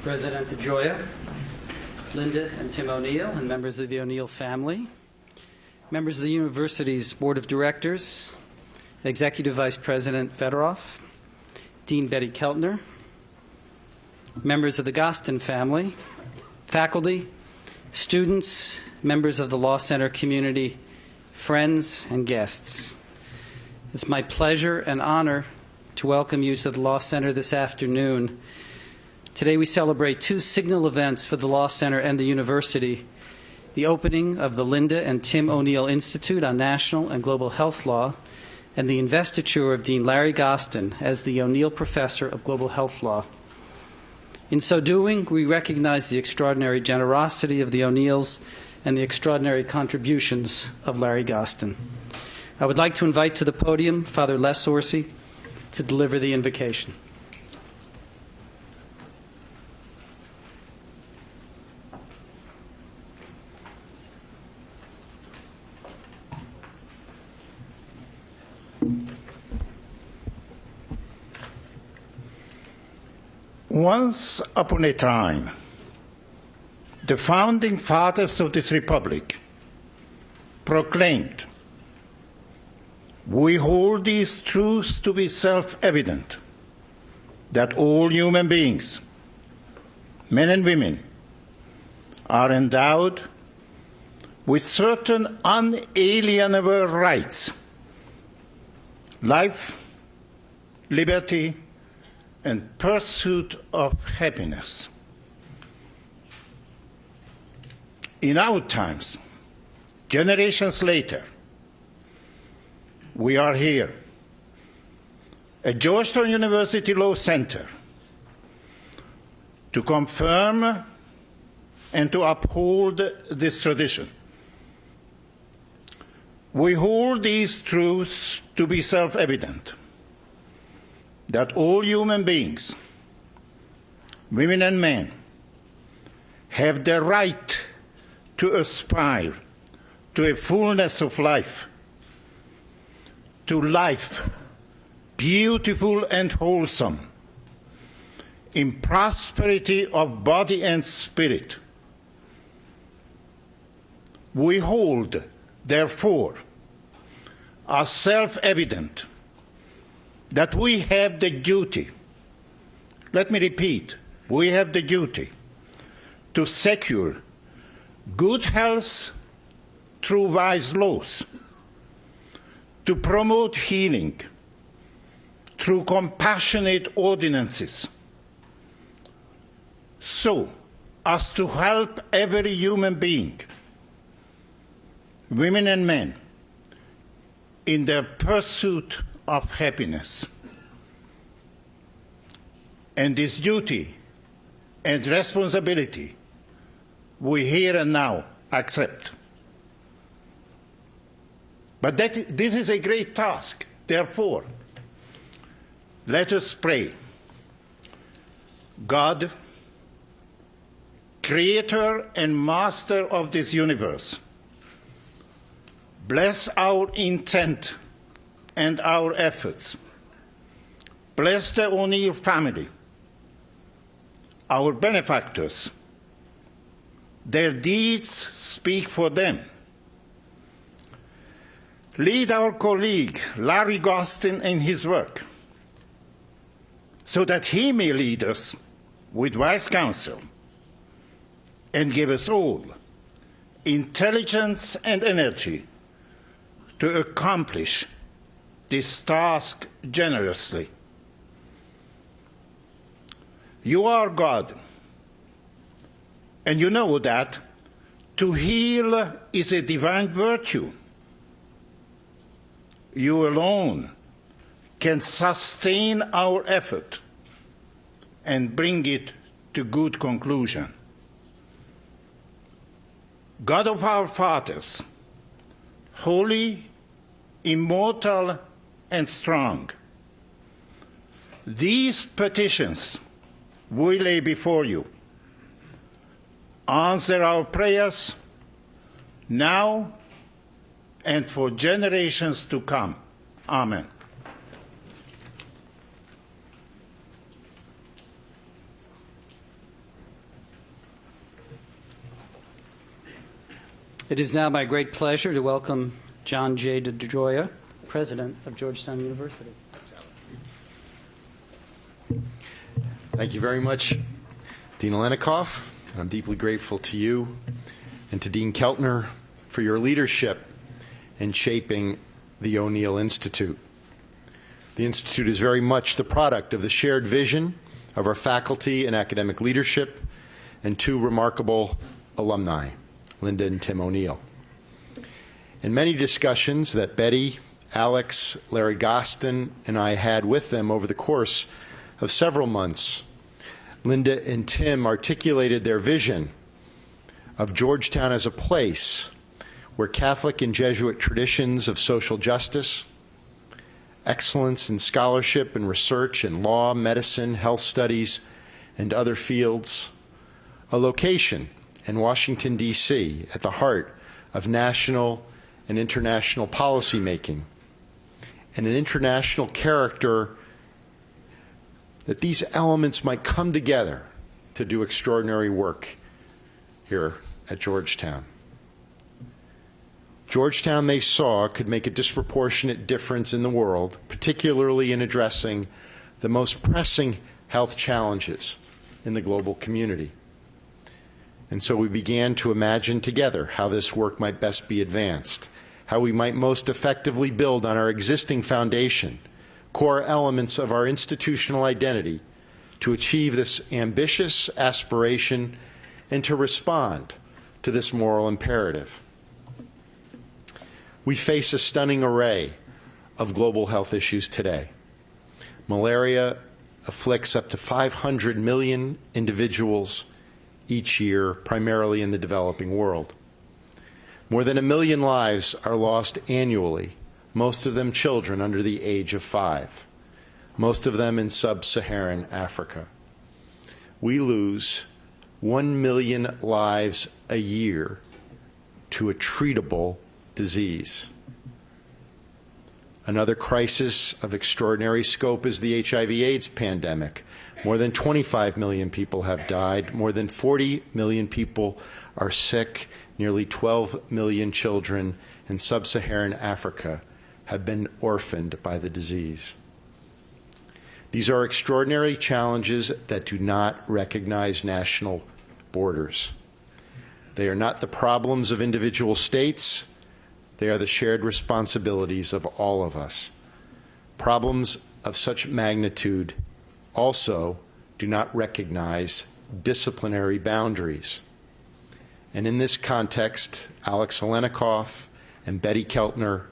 President DeGioia, Linda and Tim O'Neill, and members of the O'Neill family, members of the university's board of directors, Executive Vice President Fedorov, Dean Betty Keltner, members of the Gostin family, faculty, students, members of the Law Center community, friends, and guests. It's my pleasure and honor to welcome you to the Law Center this afternoon. Today we celebrate two signal events for the Law Center and the university: the opening of the Linda and Tim O'Neill Institute on National and Global Health Law, and the investiture of Dean Larry Gostin as the O'Neill Professor of Global Health Law. In so doing, we recognize the extraordinary generosity of the O'Neills and the extraordinary contributions of Larry Gostin. I would like to invite to the podium Father Les Orsi to deliver the invocation. Once upon a time, the founding fathers of this republic proclaimed, "We hold these truths to be self-evident, that all human beings, men and women, are endowed with certain unalienable rights: life, liberty, and pursuit of happiness." In our times, generations later, we are here at Georgetown University Law Center to confirm and to uphold this tradition. We hold these truths to be self-evident: that all human beings, women and men, have the right to aspire to a fullness of life, to life beautiful and wholesome, in prosperity of body and spirit. We hold, therefore, as self-evident that we have the duty, let me repeat, we have the duty to secure good health through wise laws, to promote healing through compassionate ordinances, so as to help every human being, women and men, in their pursuit of happiness. And this duty and responsibility we here and now accept. But this is a great task. Therefore, let us pray. God, creator and master of this universe, bless our intent and our efforts. Bless the O'Neill family, our benefactors. Their deeds speak for them. Lead our colleague, Larry Gostin, in his work, so that he may lead us with wise counsel and give us all intelligence and energy to accomplish this task generously. You are God, and you know that to heal is a divine virtue. You alone can sustain our effort and bring it to good conclusion. God of our fathers, holy, immortal, and strong, these petitions we lay before you. Answer our prayers now and for generations to come. Amen. It is now my great pleasure to welcome John J. DeGioia, President of Georgetown University. Thank you very much, Dean Alenikoff. I'm deeply grateful to you and to Dean Keltner for your leadership in shaping the O'Neill Institute. The Institute is very much the product of the shared vision of our faculty and academic leadership and two remarkable alumni, Linda and Tim O'Neill. In many discussions that Betty, Alex, Larry Gostin, and I had with them over the course of several months, Linda and Tim articulated their vision of Georgetown as a place where Catholic and Jesuit traditions of social justice, excellence in scholarship and research in law, medicine, health studies, and other fields, a location in Washington, D.C., at the heart of national and international policymaking, and an international character, that these elements might come together to do extraordinary work here at Georgetown. Georgetown, they saw, could make a disproportionate difference in the world, particularly in addressing the most pressing health challenges in the global community. And so we began to imagine together how this work might best be advanced, how we might most effectively build on our existing foundation, core elements of our institutional identity, to achieve this ambitious aspiration and to respond to this moral imperative. We face a stunning array of global health issues today. Malaria afflicts up to 500 million individuals each year, primarily in the developing world. More than 1 million lives are lost annually, most of them children under the age of 5, most of them in sub-Saharan Africa. We lose 1 million lives a year to a treatable disease. Another crisis of extraordinary scope is the HIV/AIDS pandemic. More than 25 million people have died. More than 40 million people are sick. Nearly 12 million children in sub-Saharan Africa have been orphaned by the disease. These are extraordinary challenges that do not recognize national borders. They are not the problems of individual states. They are the shared responsibilities of all of us. Problems of such magnitude also do not recognize disciplinary boundaries. And in this context, Alex Alenikoff and Betty Keltner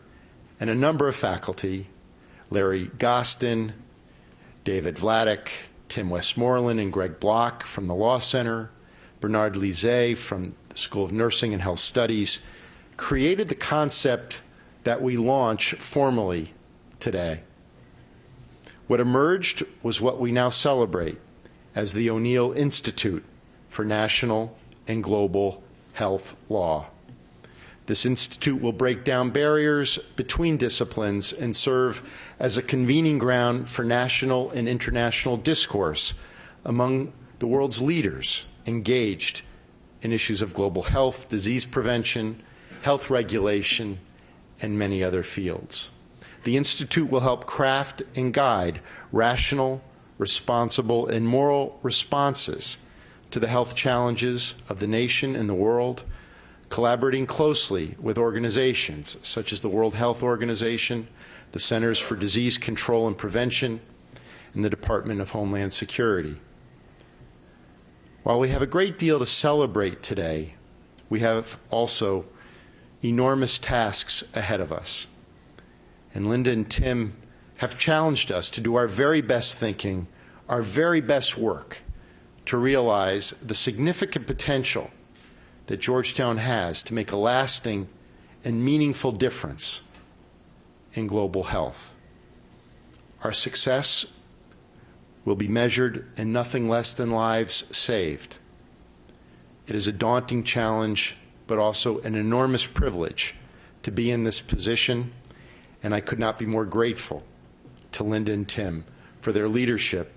and a number of faculty, Larry Gostin, David Vladeck, Tim Westmoreland, and Greg Block from the Law Center, Bernard Lizet from the School of Nursing and Health Studies, created the concept that we launch formally today. What emerged was what we now celebrate as the O'Neill Institute for National and Global Health Law. This institute will break down barriers between disciplines and serve as a convening ground for national and international discourse among the world's leaders engaged in issues of global health, disease prevention, health regulation, and many other fields. The Institute will help craft and guide rational, responsible, and moral responses to the health challenges of the nation and the world, collaborating closely with organizations such as the World Health Organization, the Centers for Disease Control and Prevention, and the Department of Homeland Security. While we have a great deal to celebrate today, we have also enormous tasks ahead of us. And Linda and Tim have challenged us to do our very best thinking, our very best work, to realize the significant potential that Georgetown has to make a lasting and meaningful difference in global health. Our success will be measured in nothing less than lives saved. It is a daunting challenge, but also an enormous privilege to be in this position, and I could not be more grateful to Linda and Tim for their leadership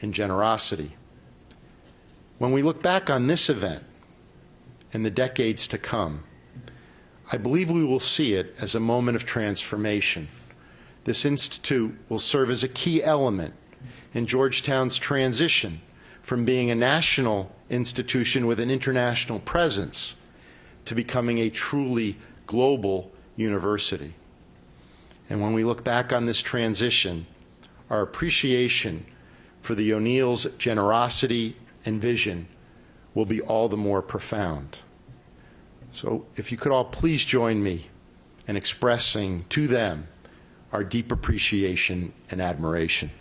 and generosity. When we look back on this event and the decades to come, I believe we will see it as a moment of transformation. This institute will serve as a key element in Georgetown's transition from being a national institution with an international presence to becoming a truly global university. And when we look back on this transition, our appreciation for the O'Neill's generosity and vision will be all the more profound. So if you could all please join me in expressing to them our deep appreciation and admiration.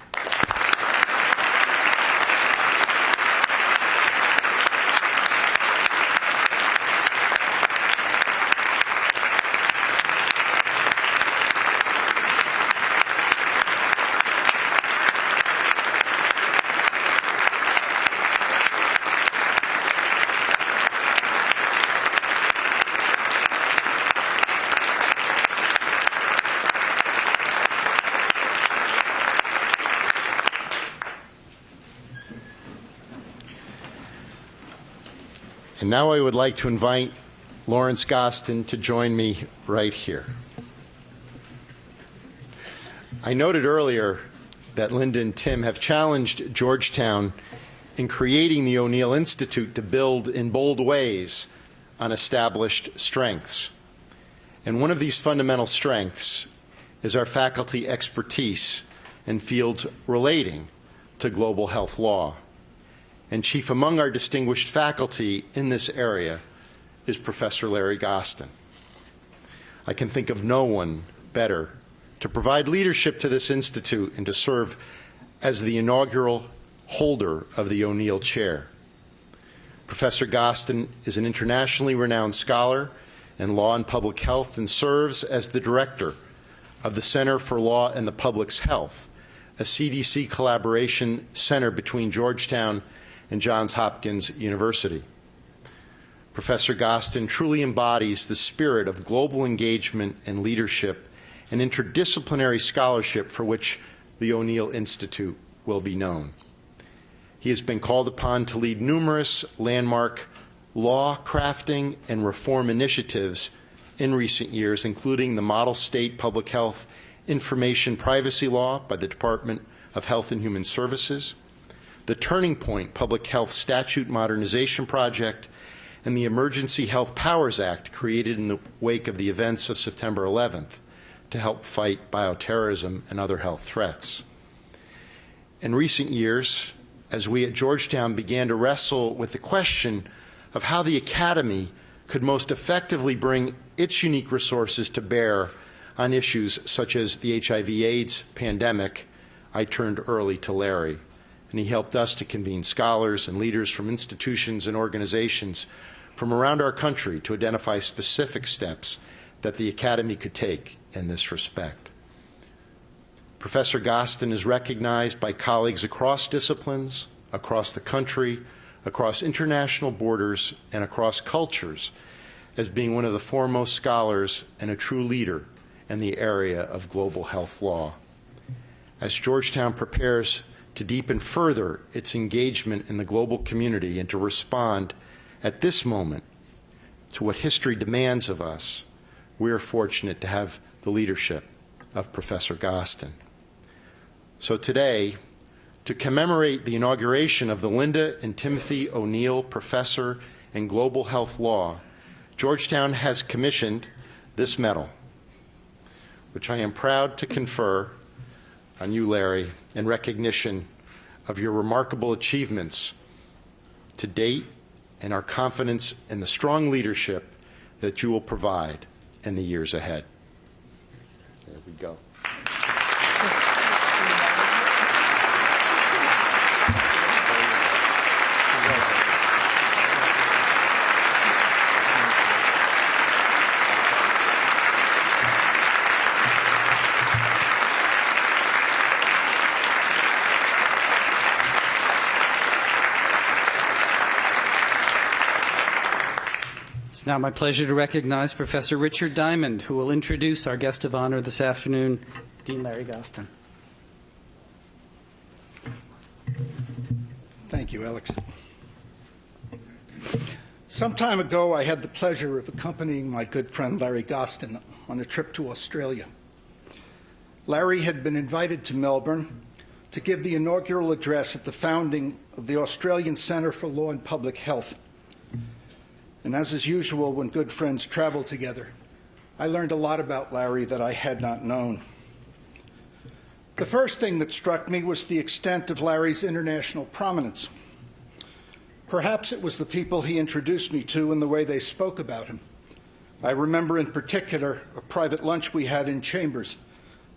And now I would like to invite Lawrence Gostin to join me right here. I noted earlier that Linda and Tim have challenged Georgetown in creating the O'Neill Institute to build in bold ways on established strengths. And one of these fundamental strengths is our faculty expertise in fields relating to global health law. And chief among our distinguished faculty in this area is Professor Larry Gostin. I can think of no one better to provide leadership to this institute and to serve as the inaugural holder of the O'Neill Chair. Professor Gostin is an internationally renowned scholar in law and public health and serves as the director of the Center for Law and the Public's Health, a CDC collaboration center between Georgetown and Johns Hopkins University. Professor Gostin truly embodies the spirit of global engagement and leadership and interdisciplinary scholarship for which the O'Neill Institute will be known. He has been called upon to lead numerous landmark law crafting and reform initiatives in recent years, including the Model State Public Health Information Privacy Law by the Department of Health and Human Services, the Turning Point Public Health Statute Modernization Project, and the Emergency Health Powers Act created in the wake of the events of September 11th to help fight bioterrorism and other health threats. In recent years, as we at Georgetown began to wrestle with the question of how the Academy could most effectively bring its unique resources to bear on issues such as the HIV/AIDS pandemic, I turned early to Larry, and he helped us to convene scholars and leaders from institutions and organizations from around our country to identify specific steps that the Academy could take in this respect. Professor Gostin is recognized by colleagues across disciplines, across the country, across international borders, and across cultures as being one of the foremost scholars and a true leader in the area of global health law. As Georgetown prepares to deepen further its engagement in the global community and to respond at this moment to what history demands of us, we are fortunate to have the leadership of Professor Gostin. So today, to commemorate the inauguration of the Linda and Timothy O'Neill Professor in Global Health Law, Georgetown has commissioned this medal, which I am proud to confer on you, Larry, in recognition of your remarkable achievements to date and our confidence in the strong leadership that you will provide in the years ahead. There we go. It's now my pleasure to recognize Professor Richard Diamond, who will introduce our guest of honor this afternoon, Dean Larry Gostin. Thank you, Alex. Some time ago, I had the pleasure of accompanying my good friend Larry Gostin on a trip to Australia. Larry had been invited to Melbourne to give the inaugural address at the founding of the Australian Centre for Law and Public Health. And as is usual when good friends travel together, I learned a lot about Larry that I had not known. The first thing that struck me was the extent of Larry's international prominence. Perhaps it was the people he introduced me to and the way they spoke about him. I remember in particular a private lunch we had in Chambers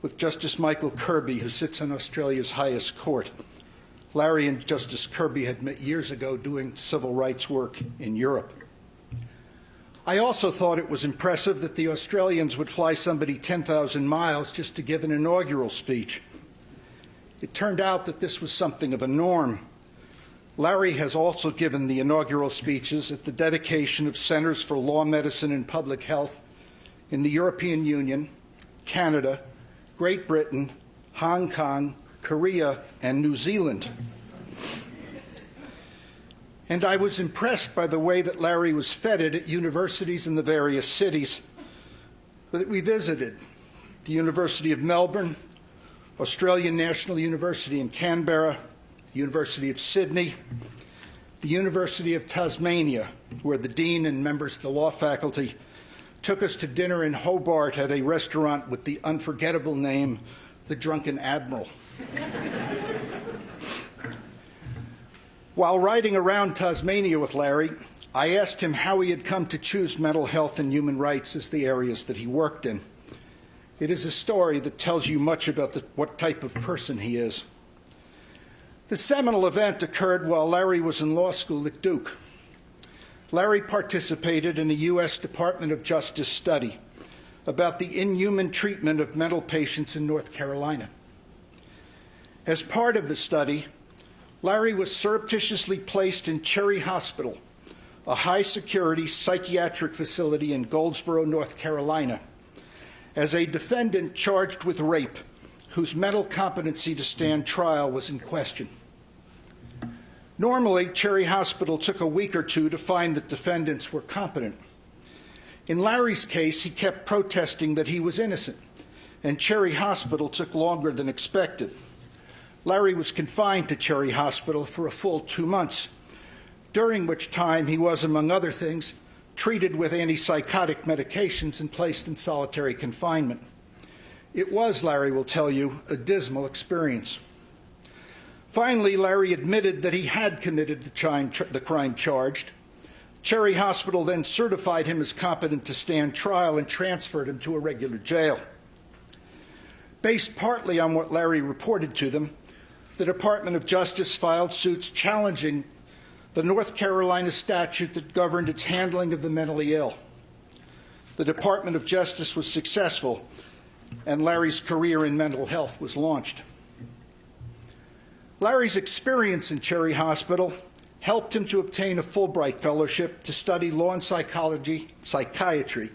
with Justice Michael Kirby, who sits on Australia's highest court. Larry and Justice Kirby had met years ago doing civil rights work in Europe. I also thought it was impressive that the Australians would fly somebody 10,000 miles just to give an inaugural speech. It turned out that this was something of a norm. Larry has also given the inaugural speeches at the dedication of Centers for Law, Medicine and Public Health in the European Union, Canada, Great Britain, Hong Kong, Korea, and New Zealand. And I was impressed by the way that Larry was feted at universities in the various cities that we visited. The University of Melbourne, Australian National University in Canberra, the University of Sydney, the University of Tasmania, where the dean and members of the law faculty took us to dinner in Hobart at a restaurant with the unforgettable name, the Drunken Admiral. While riding around Tasmania with Larry, I asked him how he had come to choose mental health and human rights as the areas that he worked in. It is a story that tells you much about what type of person he is. The seminal event occurred while Larry was in law school at Duke. Larry participated in a U.S. Department of Justice study about the inhuman treatment of mental patients in North Carolina. As part of the study, Larry was surreptitiously placed in Cherry Hospital, a high-security psychiatric facility in Goldsboro, North Carolina, as a defendant charged with rape whose mental competency to stand trial was in question. Normally, Cherry Hospital took a week or two to find that defendants were competent. In Larry's case, he kept protesting that he was innocent, and Cherry Hospital took longer than expected. Larry was confined to Cherry Hospital for a full 2 months, during which time he was, among other things, treated with antipsychotic medications and placed in solitary confinement. It was, Larry will tell you, a dismal experience. Finally, Larry admitted that he had committed the crime charged. Cherry Hospital then certified him as competent to stand trial and transferred him to a regular jail. Based partly on what Larry reported to them, the Department of Justice filed suits challenging the North Carolina statute that governed its handling of the mentally ill. The Department of Justice was successful, and Larry's career in mental health was launched. Larry's experience in Cherry Hospital helped him to obtain a Fulbright fellowship to study law and psychiatry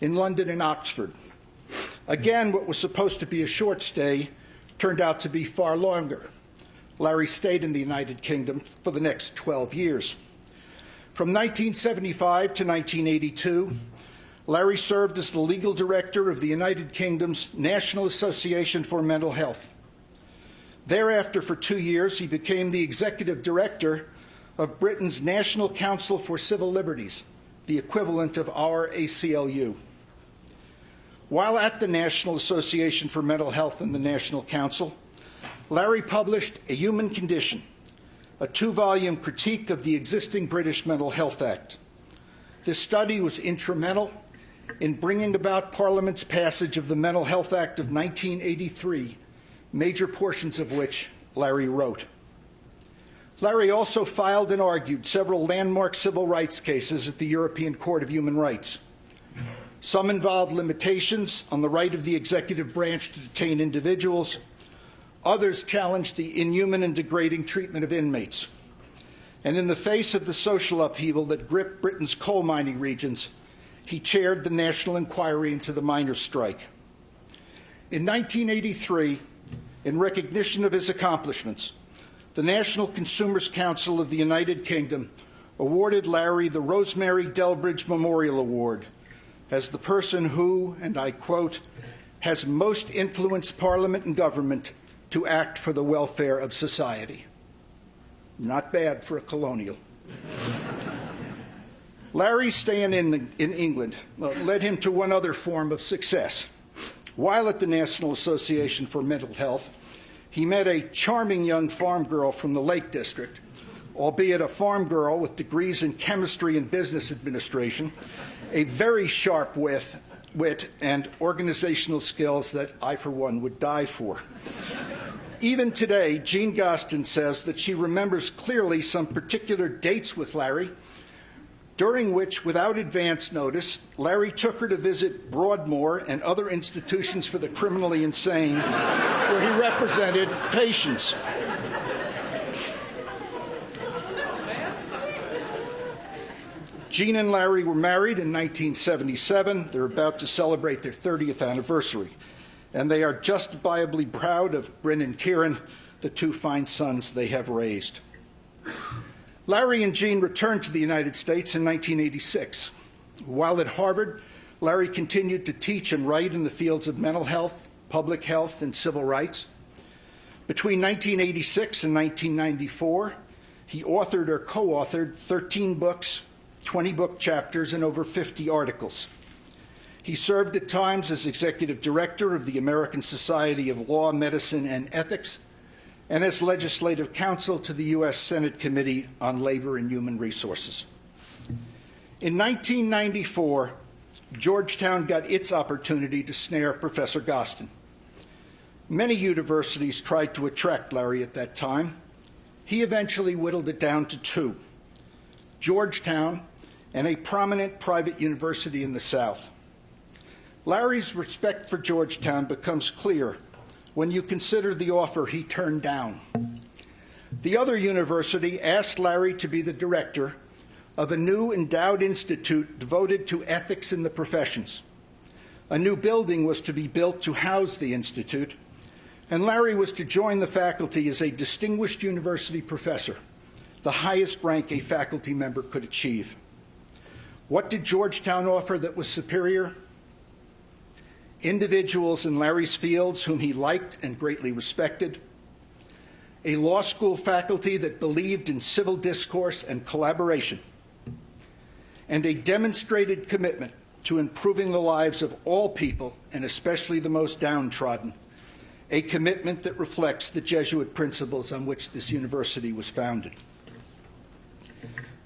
in London and Oxford. Again, what was supposed to be a short stay turned out to be far longer. Larry stayed in the United Kingdom for the next 12 years. From 1975 to 1982, Larry served as the legal director of the United Kingdom's National Association for Mental Health. Thereafter, for 2 years, he became the executive director of Britain's National Council for Civil Liberties, the equivalent of our ACLU. While at the National Association for Mental Health and the National Council, Larry published A Human Condition, a 2-volume critique of the existing British Mental Health Act. This study was instrumental in bringing about Parliament's passage of the Mental Health Act of 1983, major portions of which Larry wrote. Larry also filed and argued several landmark civil rights cases at the European Court of Human Rights. Some involved limitations on the right of the executive branch to detain individuals. Others challenged the inhuman and degrading treatment of inmates. And in the face of the social upheaval that gripped Britain's coal mining regions, he chaired the national inquiry into the miners' strike. In 1983, in recognition of his accomplishments, the National Consumers' Council of the United Kingdom awarded Larry the Rosemary Delbridge Memorial Award as the person who, and I quote, has most influenced Parliament and government to act for the welfare of society. Not bad for a colonial. Larry's staying in England led him to one other form of success. While at the National Association for Mental Health, he met a charming young farm girl from the Lake District, albeit a farm girl with degrees in chemistry and business administration, a very sharp wit and organizational skills that I, for one, would die for. Even today, Jean Gostin says that she remembers clearly some particular dates with Larry, during which, without advance notice, Larry took her to visit Broadmoor and other institutions for the criminally insane, where he represented patients. Jean and Larry were married in 1977. They're about to celebrate their 30th anniversary, and they are justifiably proud of Bryn and Kieran, the two fine sons they have raised. Larry and Jean returned to the United States in 1986. While at Harvard, Larry continued to teach and write in the fields of mental health, public health, and civil rights. Between 1986 and 1994, he authored or co-authored 13 books, 20 book chapters, and over 50 articles. He served at times as executive director of the American Society of Law, Medicine, and Ethics, and as legislative counsel to the U.S. Senate Committee on Labor and Human Resources. In 1994, Georgetown got its opportunity to snare Professor Gostin. Many universities tried to attract Larry at that time. He eventually whittled it down to two: Georgetown and a prominent private university in the South. Larry's respect for Georgetown becomes clear when you consider the offer he turned down. The other university asked Larry to be the director of a new endowed institute devoted to ethics in the professions. A new building was to be built to house the institute, and Larry was to join the faculty as a distinguished university professor, the highest rank a faculty member could achieve. What did Georgetown offer that was superior? Individuals in Larry's fields whom he liked and greatly respected, a law school faculty that believed in civil discourse and collaboration, and a demonstrated commitment to improving the lives of all people, and especially the most downtrodden, a commitment that reflects the Jesuit principles on which this university was founded.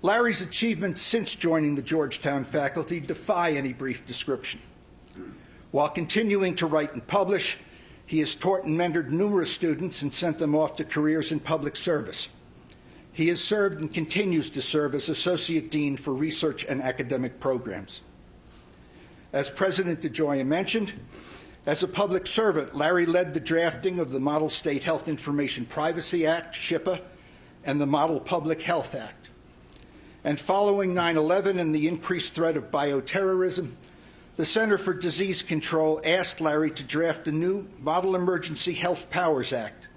Larry's achievements since joining the Georgetown faculty defy any brief description. While continuing to write and publish, he has taught and mentored numerous students and sent them off to careers in public service. He has served and continues to serve as Associate Dean for Research and Academic Programs. As President DeGioia mentioned, as a public servant, Larry led the drafting of the Model State Health Information Privacy Act, SHIPA, and the Model Public Health Act. And following 9/11 and the increased threat of bioterrorism, the Center for Disease Control asked Larry to draft a new Model Emergency Health Powers Act,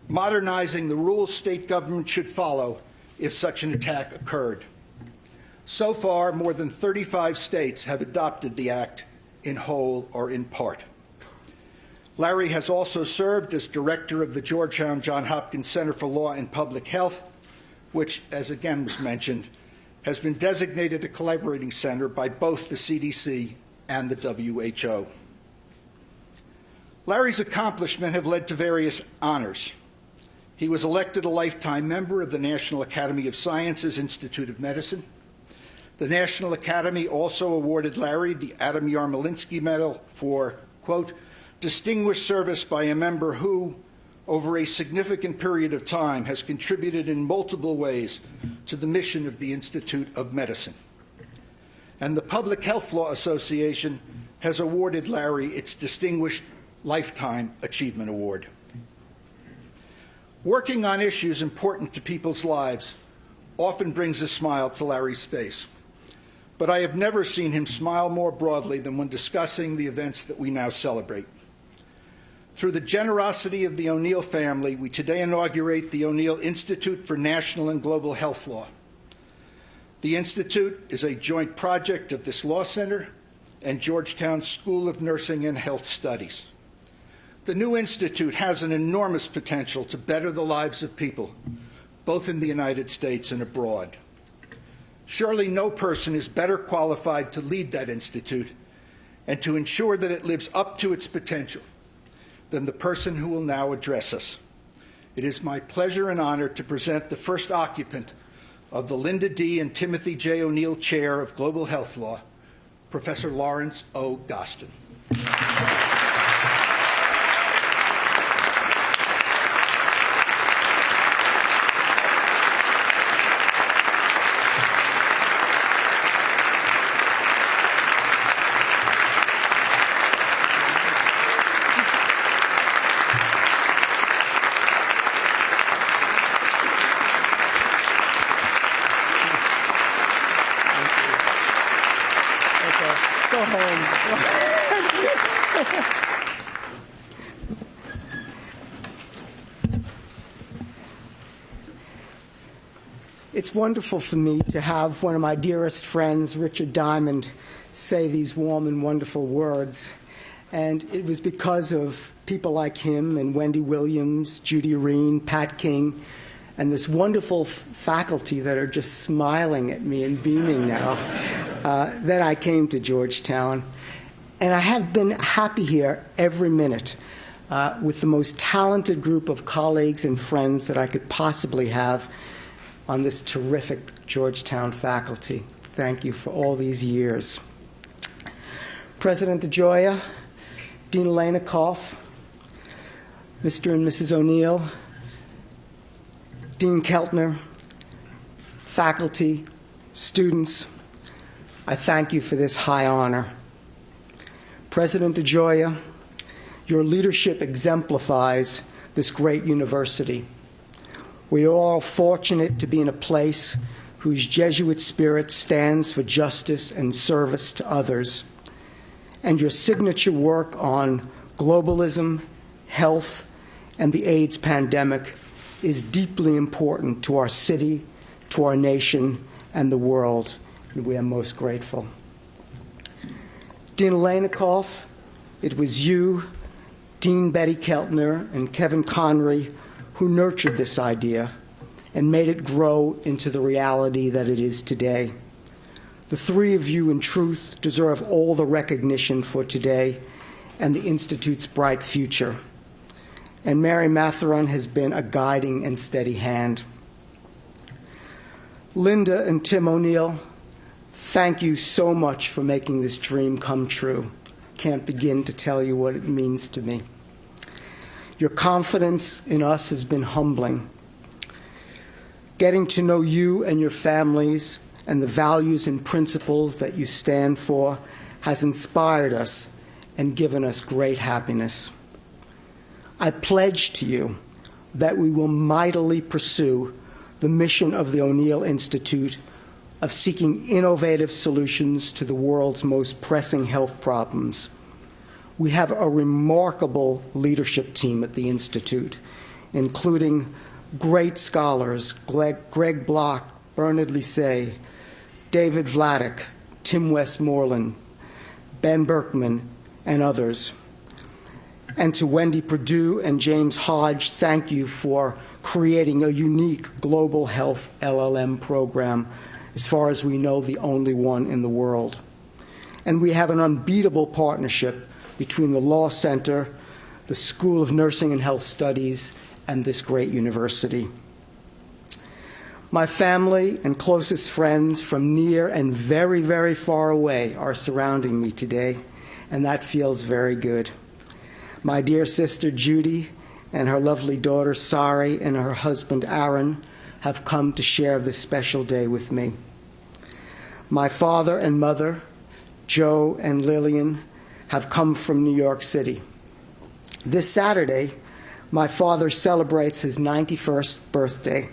modernizing the rules state government should follow if such an attack occurred. So far, more than 35 states have adopted the act in whole or in part. Larry has also served as director of the Georgetown Johns Hopkins Center for Law and Public Health, which, as again was mentioned, has been designated a collaborating center by both the CDC and the WHO. Larry's accomplishments have led to various honors. He was elected a lifetime member of the National Academy of Sciences Institute of Medicine. The National Academy also awarded Larry the Adam Yarmolinsky Medal for, quote, distinguished service by a member who, over a significant period of time, has contributed in multiple ways to the mission of the Institute of Medicine. And the Public Health Law Association has awarded Larry its Distinguished Lifetime Achievement Award. Working on issues important to people's lives often brings a smile to Larry's face, but I have never seen him smile more broadly than when discussing the events that we now celebrate. Through the generosity of the O'Neill family, we today inaugurate the O'Neill Institute for National and Global Health Law. The Institute is a joint project of this law center and Georgetown School of Nursing and Health Studies. The new institute has an enormous potential to better the lives of people, both in the United States and abroad. Surely no person is better qualified to lead that institute and to ensure that it lives up to its potential than the person who will now address us. It is my pleasure and honor to present the first occupant of the Linda D. and Timothy J. O'Neill Chair of Global Health Law, Professor Lawrence O. Gostin. It's wonderful for me to have one of my dearest friends, Richard Diamond, say these warm and wonderful words. And it was because of people like him and Wendy Williams, Judy Reen, Pat King, and this wonderful faculty that are just smiling at me and beaming now, that I came to Georgetown. And I have been happy here every minute with the most talented group of colleagues and friends that I could possibly have on this terrific Georgetown faculty. Thank you for all these years. President DeGioia, Dean Alenikoff, Mr. and Mrs. O'Neill, Dean Keltner, faculty, students, I thank you for this high honor. President DeGioia, your leadership exemplifies this great university. We are all fortunate to be in a place whose Jesuit spirit stands for justice and service to others. And your signature work on globalism, health, and the AIDS pandemic is deeply important to our city, to our nation, and the world. And we are most grateful. Dean Alenikoff, it was you, Dean Betty Keltner, and Kevin Conry who nurtured this idea and made it grow into the reality that it is today. The three of you, in truth, deserve all the recognition for today and the Institute's bright future. And Mary Matheron has been a guiding and steady hand. Linda and Tim O'Neill, thank you so much for making this dream come true. Can't begin to tell you what it means to me. Your confidence in us has been humbling. Getting to know you and your families and the values and principles that you stand for has inspired us and given us great happiness. I pledge to you that we will mightily pursue the mission of the O'Neill Institute of seeking innovative solutions to the world's most pressing health problems. We have a remarkable leadership team at the Institute, including great scholars, Greg Block, Bernard Lisset, David Vladeck, Tim Westmoreland, Ben Berkman, and others. And to Wendy Perdue and James Hodge, thank you for creating a unique global health LLM program, as far as we know, the only one in the world. And we have an unbeatable partnership between the Law Center, the School of Nursing and Health Studies, and this great university. My family and closest friends from near and very, very far away are surrounding me today, and that feels very good. My dear sister Judy and her lovely daughter Sari and her husband Aaron have come to share this special day with me. My father and mother, Joe and Lillian, have come from New York City. This Saturday, my father celebrates his 91st birthday.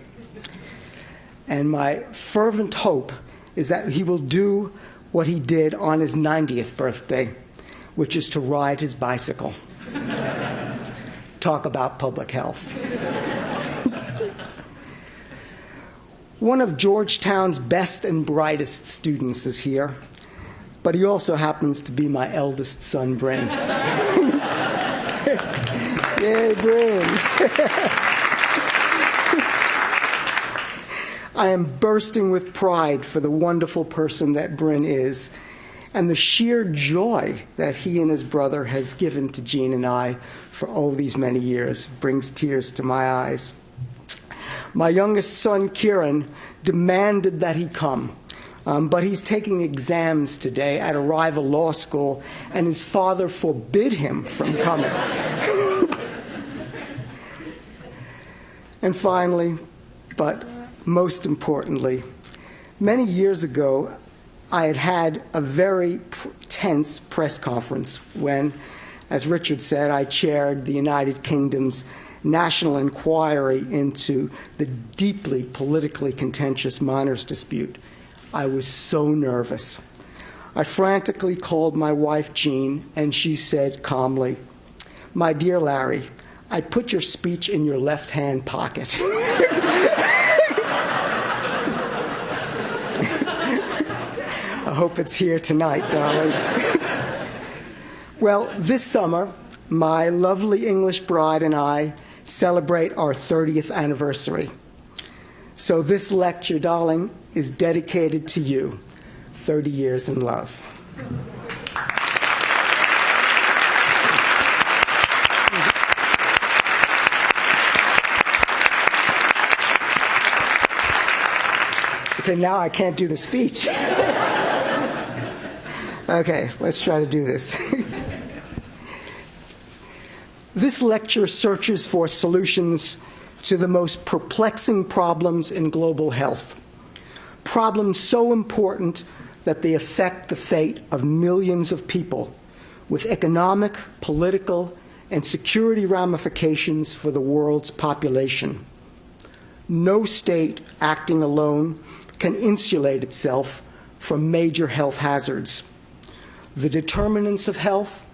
And my fervent hope is that he will do what he did on his 90th birthday, which is to ride his bicycle. Talk about public health. One of Georgetown's best and brightest students is here, but he also happens to be my eldest son, Bryn. Yay, Bryn. I am bursting with pride for the wonderful person that Bryn is and the sheer joy that he and his brother have given to Jean and I for all these many years. Brings tears to my eyes. My youngest son, Kieran, demanded that he come, but he's taking exams today at a rival law school, and his father forbid him from coming. And finally, but most importantly, many years ago, I had a very tense press conference when, as Richard said, I chaired the United Kingdom's national inquiry into the deeply politically contentious minors dispute. I was so nervous. I frantically called my wife, Jean, and she said calmly, "My dear Larry, I put your speech in your left-hand pocket." I hope it's here tonight, darling. Well, this summer, my lovely English bride and I celebrate our 30th anniversary. So this lecture, darling, is dedicated to you. 30 years in love. Okay, now I can't do the speech. Okay, let's try to do this. This lecture searches for solutions to the most perplexing problems in global health. Problems so important that they affect the fate of millions of people, with economic, political, and security ramifications for the world's population. No state acting alone can insulate itself from major health hazards. The determinants of health,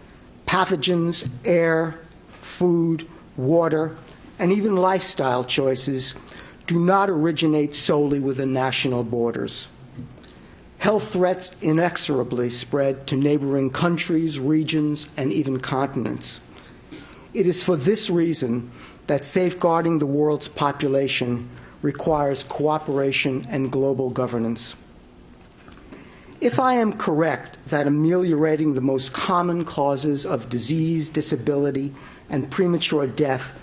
pathogens, air, food, water, and even lifestyle choices do not originate solely within national borders. Health threats inexorably spread to neighboring countries, regions, and even continents. It is for this reason that safeguarding the world's population requires cooperation and global governance. If I am correct that ameliorating the most common causes of disease, disability, and premature death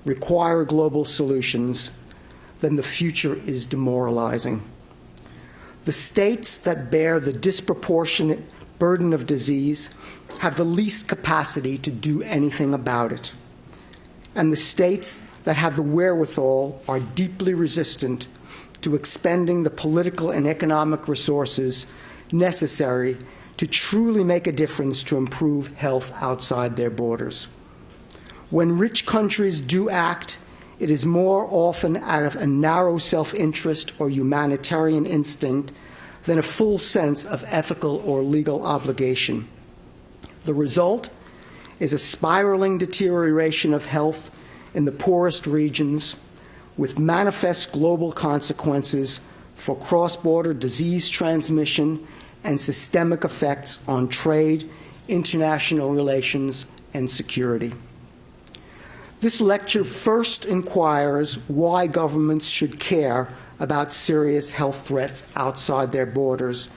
require global solutions, then the future is demoralizing. The states that bear the disproportionate burden of disease have the least capacity to do anything about it. And the states that have the wherewithal are deeply resistant to expending the political and economic resources necessary to truly make a difference to improve health outside their borders. When rich countries do act, it is more often out of a narrow self-interest or humanitarian instinct than a full sense of ethical or legal obligation. The result is a spiraling deterioration of health in the poorest regions, with manifest global consequences for cross-border disease transmission and systemic effects on trade, international relations, and security. This lecture first inquires why governments should care about serious health threats outside their borders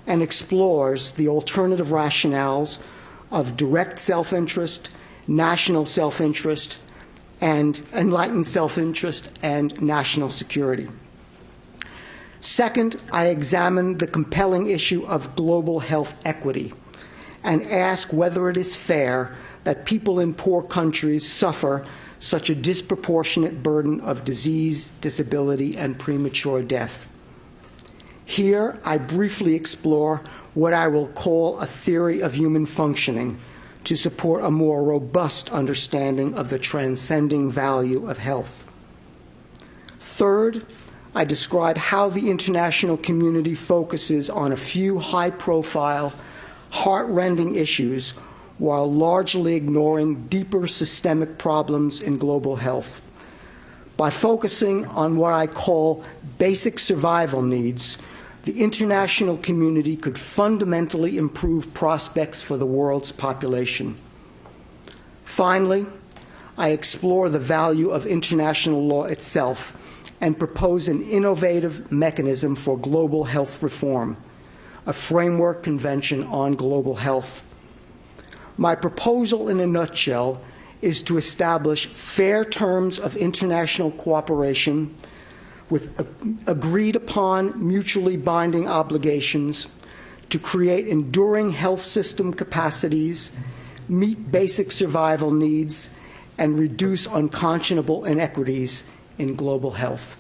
and explores the alternative rationales of direct self-interest, national self-interest, and enlightened self-interest and national security. Second, I examine the compelling issue of global health equity and ask whether it is fair that people in poor countries suffer such a disproportionate burden of disease, disability, and premature death. Here, I briefly explore what I will call a theory of human functioning to support a more robust understanding of the transcending value of health. Third, I describe how the international community focuses on a few high-profile, heart-rending issues while largely ignoring deeper systemic problems in global health. By focusing on what I call basic survival needs, the international community could fundamentally improve prospects for the world's population. Finally, I explore the value of international law itself and propose an innovative mechanism for global health reform, a framework convention on global health. My proposal in a nutshell is to establish fair terms of international cooperation with agreed upon mutually binding obligations to create enduring health system capacities, meet basic survival needs, and reduce unconscionable inequities in global health.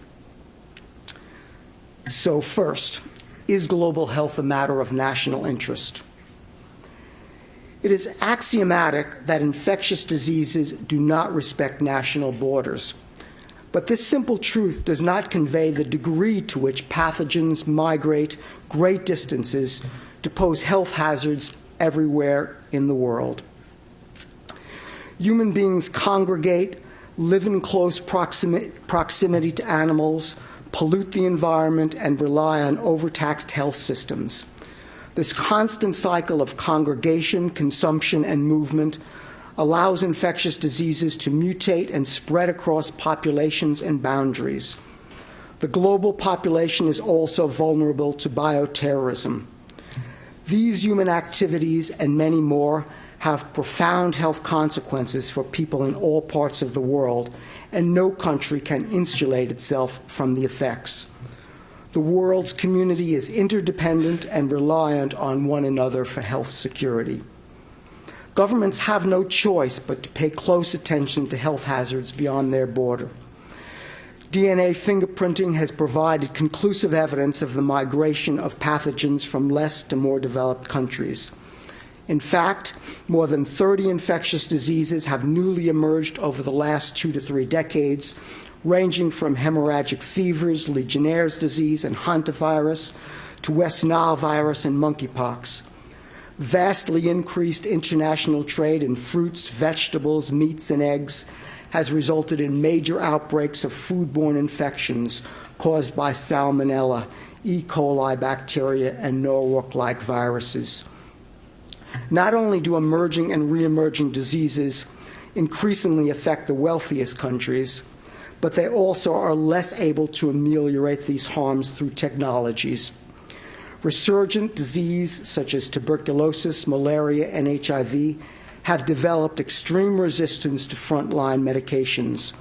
So first, is global health a matter of national interest? It is axiomatic that infectious diseases do not respect national borders. But this simple truth does not convey the degree to which pathogens migrate great distances to pose health hazards everywhere in the world. Human beings congregate, live in close proximity to animals, pollute the environment, and rely on overtaxed health systems. This constant cycle of congregation, consumption, and movement allows infectious diseases to mutate and spread across populations and boundaries. The global population is also vulnerable to bioterrorism. These human activities and many more have profound health consequences for people in all parts of the world, and no country can insulate itself from the effects. The world's community is interdependent and reliant on one another for health security. Governments have no choice but to pay close attention to health hazards beyond their border. DNA fingerprinting has provided conclusive evidence of the migration of pathogens from less to more developed countries. In fact, more than 30 infectious diseases have newly emerged over the last 2 to 3 decades, ranging from hemorrhagic fevers, Legionnaire's disease, and hantavirus, to West Nile virus and monkeypox. Vastly increased international trade in fruits, vegetables, meats, and eggs has resulted in major outbreaks of foodborne infections caused by Salmonella, E. coli bacteria, and Norwalk-like viruses. Not only do emerging and re-emerging diseases increasingly affect the wealthiest countries, but they also are less able to ameliorate these harms through technologies. Resurgent disease such as tuberculosis, malaria, and HIV have developed extreme resistance to frontline medications.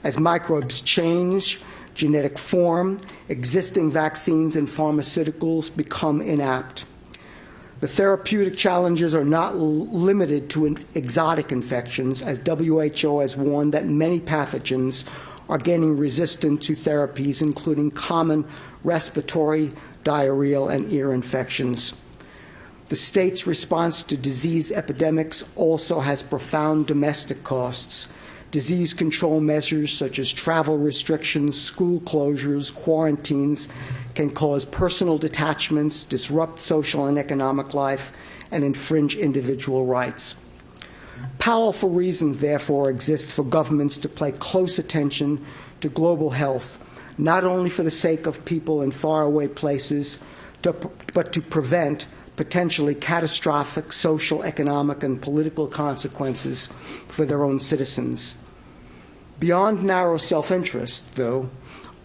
As microbes change genetic form, existing vaccines and pharmaceuticals become inapt. The therapeutic challenges are not limited to exotic infections, as WHO has warned that many pathogens are gaining resistance to therapies, including common respiratory, diarrheal, and ear infections. The state's response to disease epidemics also has profound domestic costs. Disease control measures such as travel restrictions, school closures, quarantines can cause personal detachments, disrupt social and economic life, and infringe individual rights. Powerful reasons, therefore, exist for governments to pay close attention to global health, not only for the sake of people in faraway places, but to prevent potentially catastrophic social, economic, and political consequences for their own citizens. Beyond narrow self-interest, though,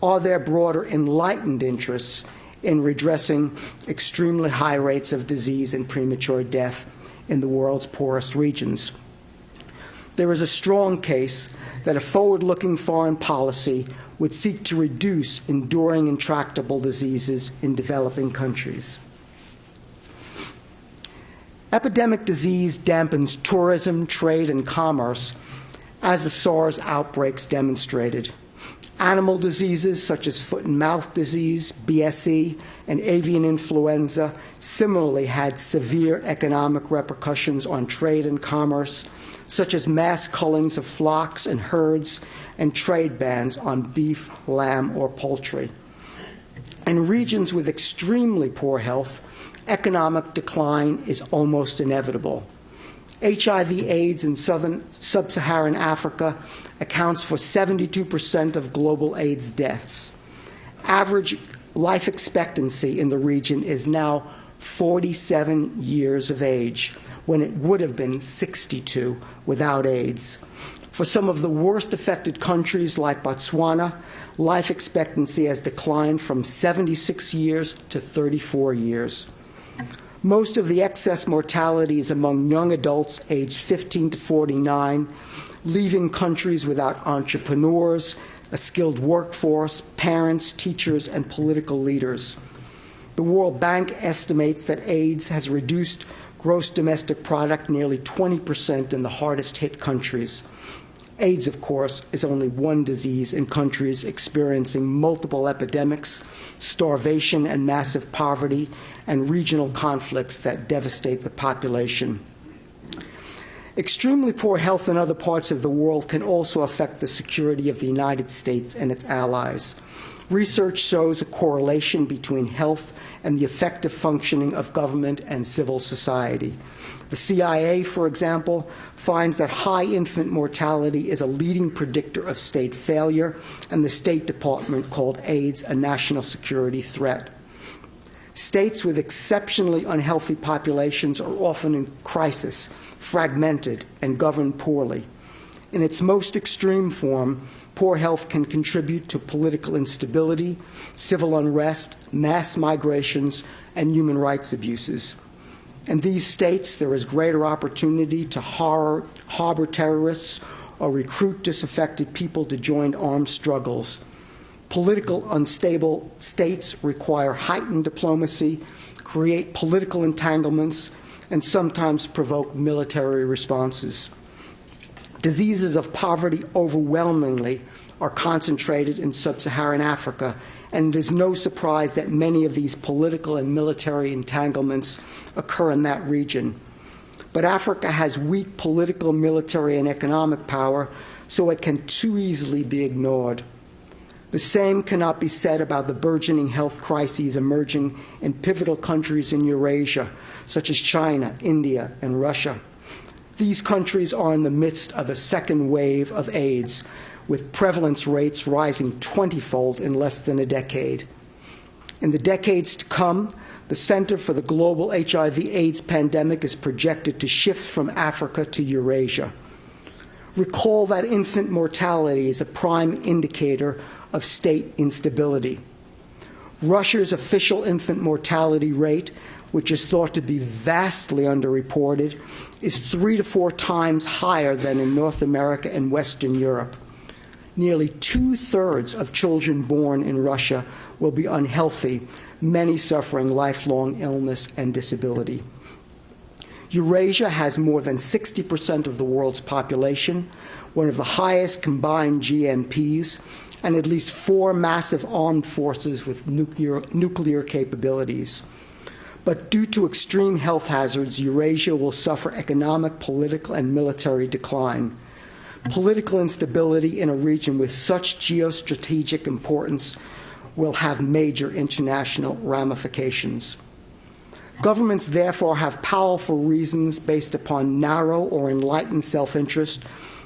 are there broader enlightened interests in redressing extremely high rates of disease and premature death in the world's poorest regions. There is a strong case that a forward-looking foreign policy would seek to reduce enduring intractable diseases in developing countries. Epidemic disease dampens tourism, trade, and commerce, as the SARS outbreaks demonstrated. Animal diseases such as foot and mouth disease, BSE, and avian influenza similarly had severe economic repercussions on trade and commerce, such as mass cullings of flocks and herds and trade bans on beef, lamb, or poultry. In regions with extremely poor health, economic decline is almost inevitable. HIV/AIDS in sub-Saharan Africa accounts for 72% of global AIDS deaths. Average life expectancy in the region is now 47 years of age, when it would have been 62 without AIDS. For some of the worst affected countries like Botswana, life expectancy has declined from 76 years to 34 years. Most of the excess mortality is among young adults aged 15 to 49, leaving countries without entrepreneurs, a skilled workforce, parents, teachers, and political leaders. The World Bank estimates that AIDS has reduced gross domestic product nearly 20% in the hardest hit countries. AIDS, of course, is only one disease in countries experiencing multiple epidemics, starvation and massive poverty, and regional conflicts that devastate the population. Extremely poor health in other parts of the world can also affect the security of the United States and its allies. Research shows a correlation between health and the effective functioning of government and civil society. The CIA, for example, finds that high infant mortality is a leading predictor of state failure, and the State Department called AIDS a national security threat. States with exceptionally unhealthy populations are often in crisis, fragmented, and governed poorly. In its most extreme form, poor health can contribute to political instability, civil unrest, mass migrations, and human rights abuses. In these states, there is greater opportunity to harbor terrorists or recruit disaffected people to join armed struggles. Political unstable states require heightened diplomacy, create political entanglements, and sometimes provoke military responses. Diseases of poverty overwhelmingly are concentrated in sub-Saharan Africa, and it is no surprise that many of these political and military entanglements occur in that region. But Africa has weak political, military, and economic power, so it can too easily be ignored. The same cannot be said about the burgeoning health crises emerging in pivotal countries in Eurasia, such as China, India, and Russia. These countries are in the midst of a second wave of AIDS, with prevalence rates rising 20-fold in less than a decade. In the decades to come, the Center for the Global HIV/AIDS Pandemic is projected to shift from Africa to Eurasia. Recall that infant mortality is a prime indicator of state instability. Russia's official infant mortality rate, which is thought to be vastly underreported, is 3 to 4 times higher than in North America and Western Europe. Nearly 2/3 of children born in Russia will be unhealthy, many suffering lifelong illness and disability. Eurasia has more than 60% of the world's population, one of the highest combined GNPs, and at least 4 massive armed forces with nuclear capabilities. But due to extreme health hazards, Eurasia will suffer economic, political, and military decline. Political instability in a region with such geostrategic importance will have major international ramifications. Governments therefore have powerful reasons based upon narrow or enlightened self-interest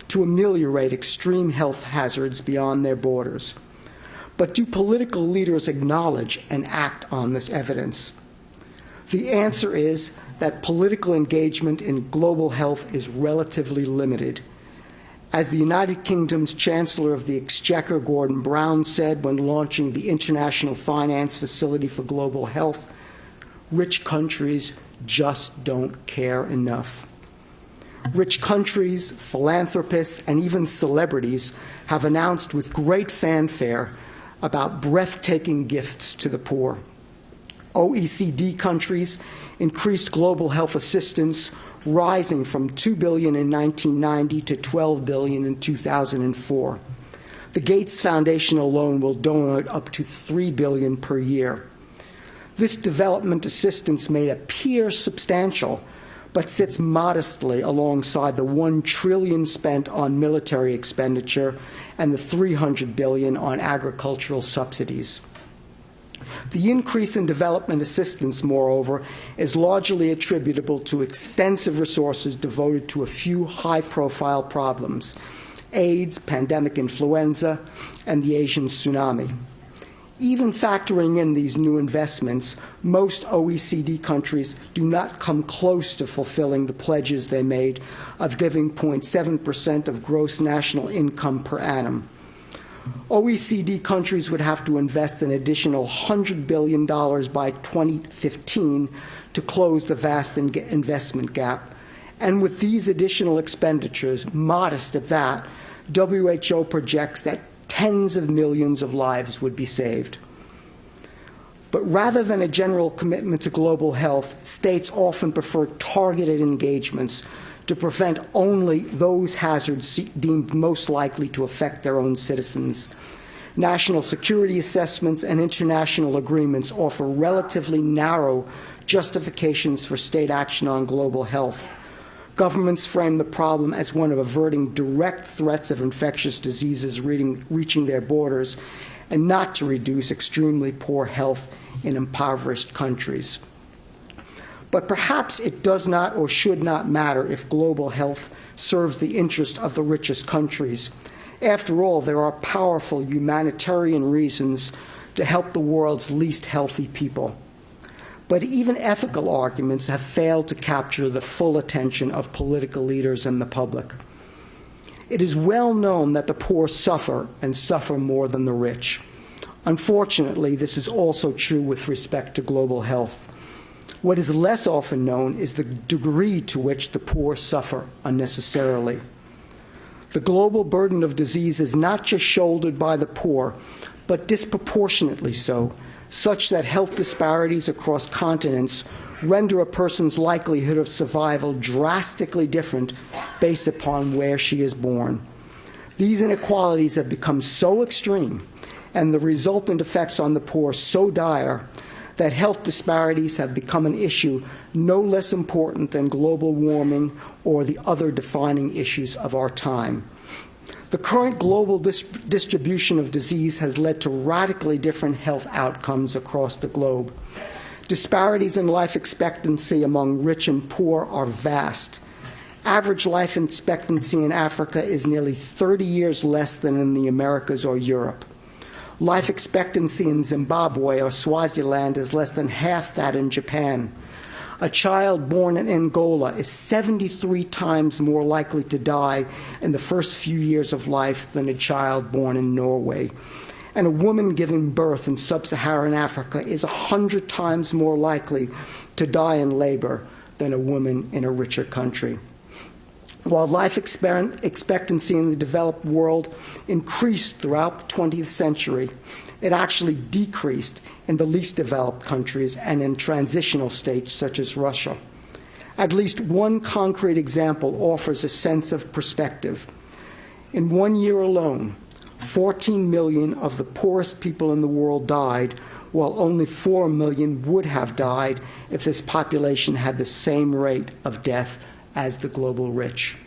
to ameliorate extreme health hazards beyond their borders. But do political leaders acknowledge and act on this evidence? The answer is that political engagement in global health is relatively limited. As the United Kingdom's Chancellor of the Exchequer, Gordon Brown, said when launching the International Finance Facility for Global Health, rich countries just don't care enough. Rich countries, philanthropists, and even celebrities have announced with great fanfare about breathtaking gifts to the poor. OECD countries increased global health assistance, rising from $2 billion in 1990 to $12 billion in 2004. The Gates Foundation alone will donate up to $3 billion per year. This development assistance may appear substantial, but sits modestly alongside the $1 trillion spent on military expenditure and the $300 billion on agricultural subsidies. The increase in development assistance, moreover, is largely attributable to extensive resources devoted to a few high-profile problems: AIDS, pandemic influenza, and the Asian tsunami. Even factoring in these new investments, most OECD countries do not come close to fulfilling the pledges they made of giving 0.7% of gross national income per annum. OECD countries would have to invest an additional $100 billion by 2015 to close the vast investment gap. And with these additional expenditures, modest at that, WHO projects that tens of millions of lives would be saved. But rather than a general commitment to global health, states often prefer targeted engagements to prevent only those hazards deemed most likely to affect their own citizens. National security assessments and international agreements offer relatively narrow justifications for state action on global health. Governments frame the problem as one of averting direct threats of infectious diseases reaching their borders, and not to reduce extremely poor health in impoverished countries. But perhaps it does not or should not matter if global health serves the interest of the richest countries. After all, there are powerful humanitarian reasons to help the world's least healthy people. But even ethical arguments have failed to capture the full attention of political leaders and the public. It is well known that the poor suffer, and suffer more than the rich. Unfortunately, this is also true with respect to global health. What is less often known is the degree to which the poor suffer unnecessarily. The global burden of disease is not just shouldered by the poor, but disproportionately so, such that health disparities across continents render a person's likelihood of survival drastically different based upon where she is born. These inequalities have become so extreme and the resultant effects on the poor so dire that health disparities have become an issue no less important than global warming or the other defining issues of our time. The current global distribution of disease has led to radically different health outcomes across the globe. Disparities in life expectancy among rich and poor are vast. Average life expectancy in Africa is nearly 30 years less than in the Americas or Europe. Life expectancy in Zimbabwe or Swaziland is less than half that in Japan. A child born in Angola is 73 times more likely to die in the first few years of life than a child born in Norway. And a woman giving birth in sub-Saharan Africa is 100 times more likely to die in labor than a woman in a richer country. While life expectancy in the developed world increased throughout the 20th century, it actually decreased in the least developed countries and in transitional states such as Russia. At least one concrete example offers a sense of perspective. In 1 year alone, 14 million of the poorest people in the world died, while only 4 million would have died if this population had the same rate of death as the global rich.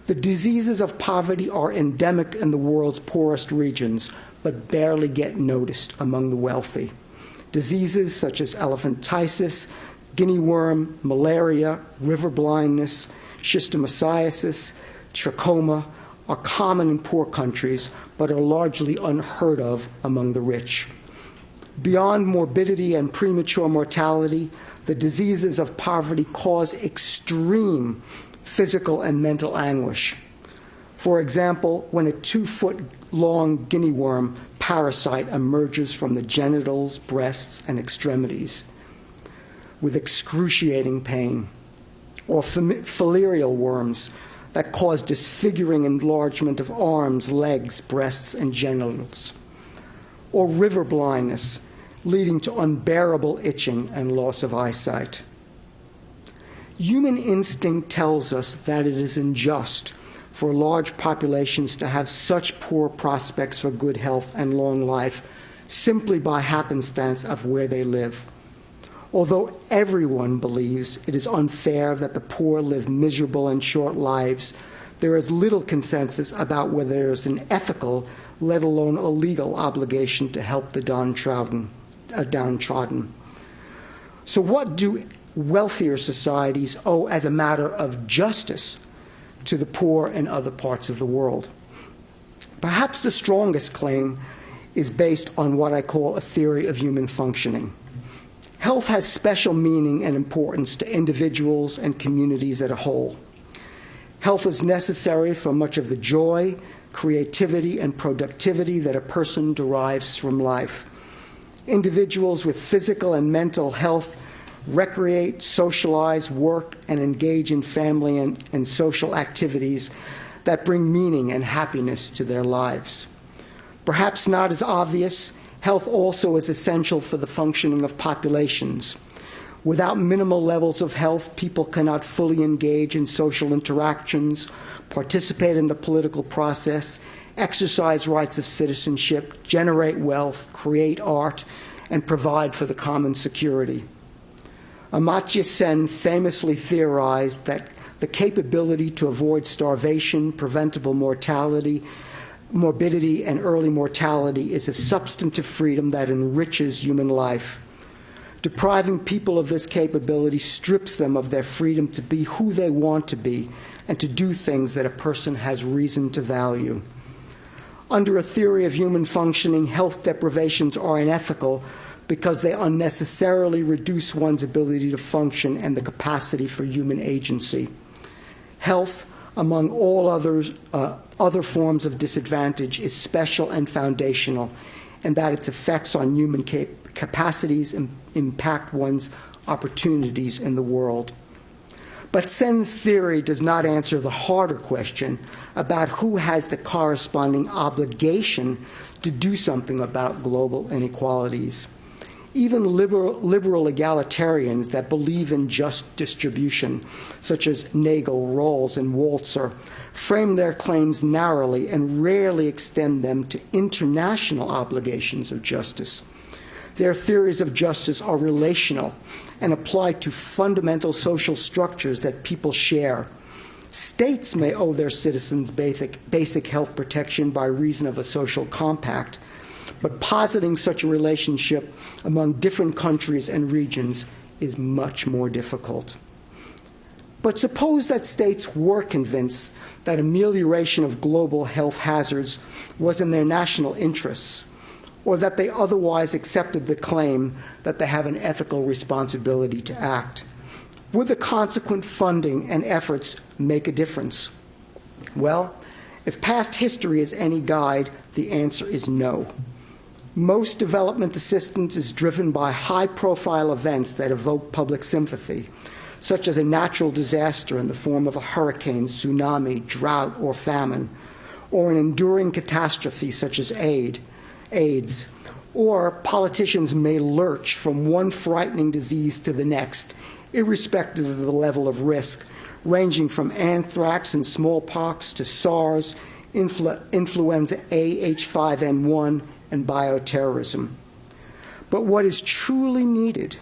The diseases of poverty are endemic in the world's poorest regions, but barely get noticed among the wealthy. Diseases such as elephantiasis, guinea worm, malaria, river blindness, schistosomiasis, trachoma are common in poor countries, but are largely unheard of among the rich. Beyond morbidity and premature mortality, the diseases of poverty cause extreme physical and mental anguish. For example, when a 2-foot-long guinea worm parasite emerges from the genitals, breasts, and extremities with excruciating pain, or filarial worms that cause disfiguring enlargement of arms, legs, breasts, and genitals, or river blindness, leading to unbearable itching and loss of eyesight. Human instinct tells us that it is unjust for large populations to have such poor prospects for good health and long life simply by happenstance of where they live. Although everyone believes it is unfair that the poor live miserable and short lives, there is little consensus about whether there is an ethical, let alone a legal, obligation to help the downtrodden. downtrodden. So what do wealthier societies owe as a matter of justice to the poor in other parts of the world? Perhaps the strongest claim is based on what I call a theory of human functioning. Health has special meaning and importance to individuals and communities as a whole. Health is necessary for much of the joy, creativity, and productivity that a person derives from life. Individuals with physical and mental health recreate, socialize, work, and engage in family and social activities that bring meaning and happiness to their lives. Perhaps not as obvious, health also is essential for the functioning of populations. Without minimal levels of health, people cannot fully engage in social interactions, participate in the political process, exercise rights of citizenship, generate wealth, create art, and provide for the common security. Amartya Sen famously theorized that the capability to avoid starvation, preventable morbidity, and early mortality is a substantive freedom that enriches human life. Depriving people of this capability strips them of their freedom to be who they want to be and to do things that a person has reason to value. Under a theory of human functioning, health deprivations are unethical because they unnecessarily reduce one's ability to function and the capacity for human agency. Health, among all other forms of disadvantage, is special and foundational, and that its effects on human capacities impact one's opportunities in the world. But Sen's theory does not answer the harder question about who has the corresponding obligation to do something about global inequalities. Even liberal egalitarians that believe in just distribution, such as Nagel, Rawls, and Walzer, frame their claims narrowly and rarely extend them to international obligations of justice. Their theories of justice are relational and apply to fundamental social structures that people share. States may owe their citizens basic health protection by reason of a social compact, but positing such a relationship among different countries and regions is much more difficult. But suppose that states were convinced that amelioration of global health hazards was in their national interests, or that they otherwise accepted the claim that they have an ethical responsibility to act. Would the consequent funding and efforts make a difference? Well, if past history is any guide, the answer is no. Most development assistance is driven by high-profile events that evoke public sympathy, such as a natural disaster in the form of a hurricane, tsunami, drought, or famine, or an enduring catastrophe such as AIDS, or politicians may lurch from one frightening disease to the next, irrespective of the level of risk, ranging from anthrax and smallpox to SARS, influenza A, H5N1, and bioterrorism. But what is truly needed,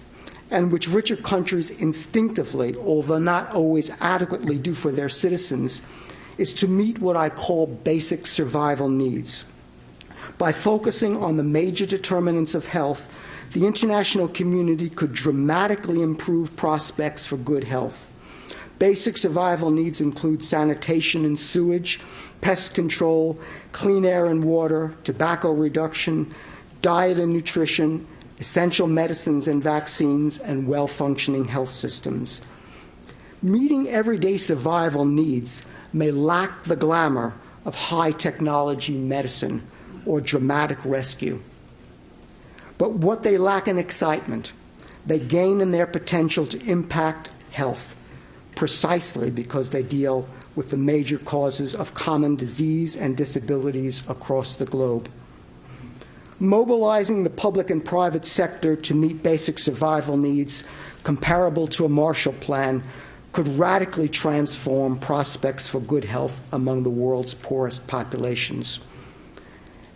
and which richer countries instinctively, although not always adequately, do for their citizens, is to meet what I call basic survival needs. By focusing on the major determinants of health, the international community could dramatically improve prospects for good health. Basic survival needs include sanitation and sewage, pest control, clean air and water, tobacco reduction, diet and nutrition, essential medicines and vaccines, and well-functioning health systems. Meeting everyday survival needs may lack the glamour of high-technology medicine or dramatic rescue. But what they lack in excitement, they gain in their potential to impact health, precisely because they deal with the major causes of common disease and disabilities across the globe. Mobilizing the public and private sector to meet basic survival needs comparable to a Marshall Plan could radically transform prospects for good health among the world's poorest populations.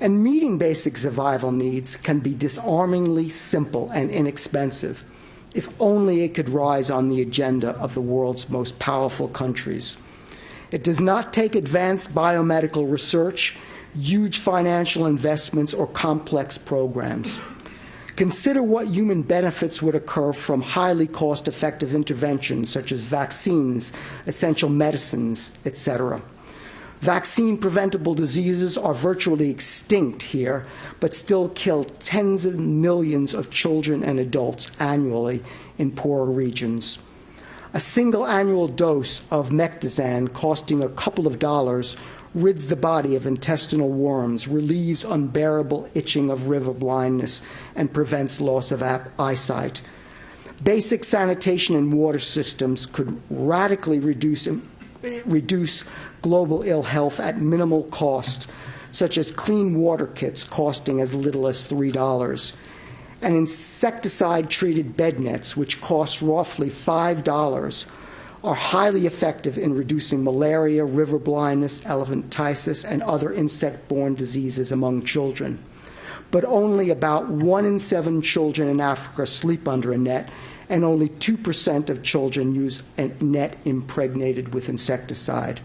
And meeting basic survival needs can be disarmingly simple and inexpensive, if only it could rise on the agenda of the world's most powerful countries. It does not take advanced biomedical research, huge financial investments, or complex programs. Consider what human benefits would occur from highly cost-effective interventions such as vaccines, essential medicines, etc. Vaccine-preventable diseases are virtually extinct here, but still kill tens of millions of children and adults annually in poorer regions. A single annual dose of Mectizan, costing a couple of dollars, rids the body of intestinal worms, relieves unbearable itching of river blindness, and prevents loss of eyesight. Basic sanitation and water systems could radically reduce global ill health at minimal cost, such as clean water kits costing as little as $3, and insecticide-treated bed nets, which cost roughly $5, are highly effective in reducing malaria, river blindness, elephantiasis, and other insect-borne diseases among children. But only about 1 in 7 children in Africa sleep under a net, and only 2% of children use a net impregnated with insecticide.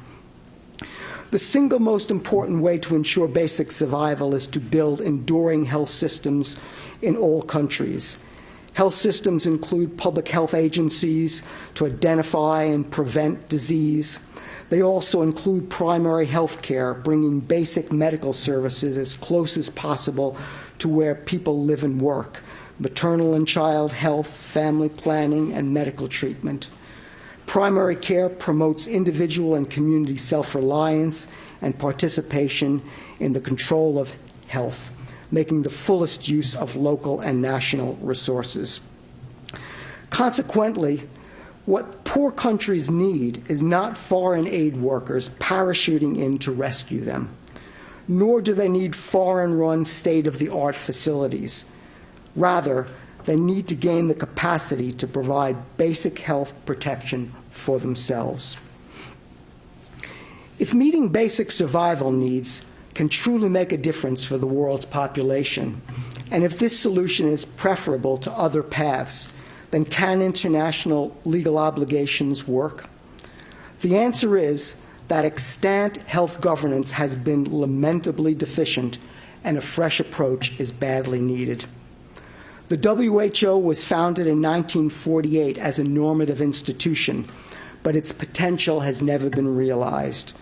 The single most important way to ensure basic survival is to build enduring health systems in all countries. Health systems include public health agencies to identify and prevent disease. They also include primary health care, bringing basic medical services as close as possible to where people live and work, maternal and child health, family planning, and medical treatment. Primary care promotes individual and community self-reliance and participation in the control of health, making the fullest use of local and national resources. Consequently, what poor countries need is not foreign aid workers parachuting in to rescue them, nor do they need foreign-run state-of-the-art facilities. Rather, they need to gain the capacity to provide basic health protection for themselves. If meeting basic survival needs can truly make a difference for the world's population, and if this solution is preferable to other paths, then can international legal obligations work? The answer is that extant health governance has been lamentably deficient, and a fresh approach is badly needed. The WHO was founded in 1948 as a normative institution, but its potential has never been realized.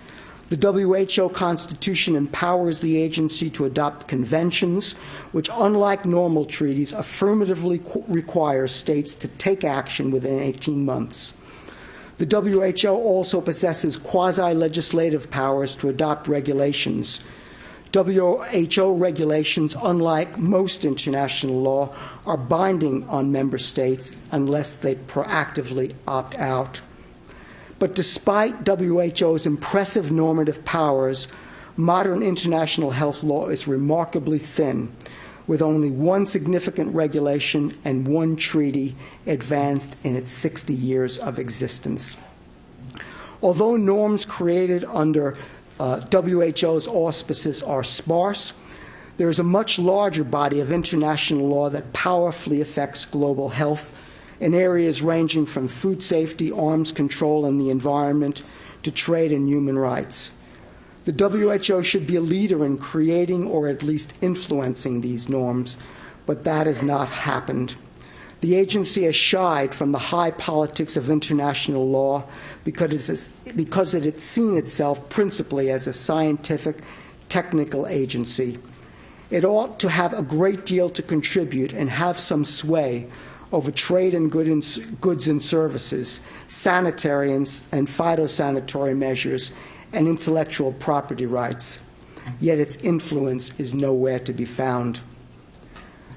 The WHO Constitution empowers the agency to adopt conventions, which, unlike normal treaties, affirmatively require states to take action within 18 months. The WHO also possesses quasi-legislative powers to adopt regulations. WHO regulations, unlike most international law, are binding on member states unless they proactively opt out. But despite WHO's impressive normative powers, modern international health law is remarkably thin, with only one significant regulation and one treaty advanced in its 60 years of existence. Although norms created under WHO's auspices are sparse, there is a much larger body of international law that powerfully affects global health in areas ranging from food safety, arms control, and the environment to trade and human rights. The WHO should be a leader in creating or at least influencing these norms, but that has not happened. The agency has shied from the high politics of international law because it has seen itself principally as a scientific, technical agency. It ought to have a great deal to contribute and have some sway over trade and goods and services, sanitary and phytosanitary measures, and intellectual property rights. Yet its influence is nowhere to be found.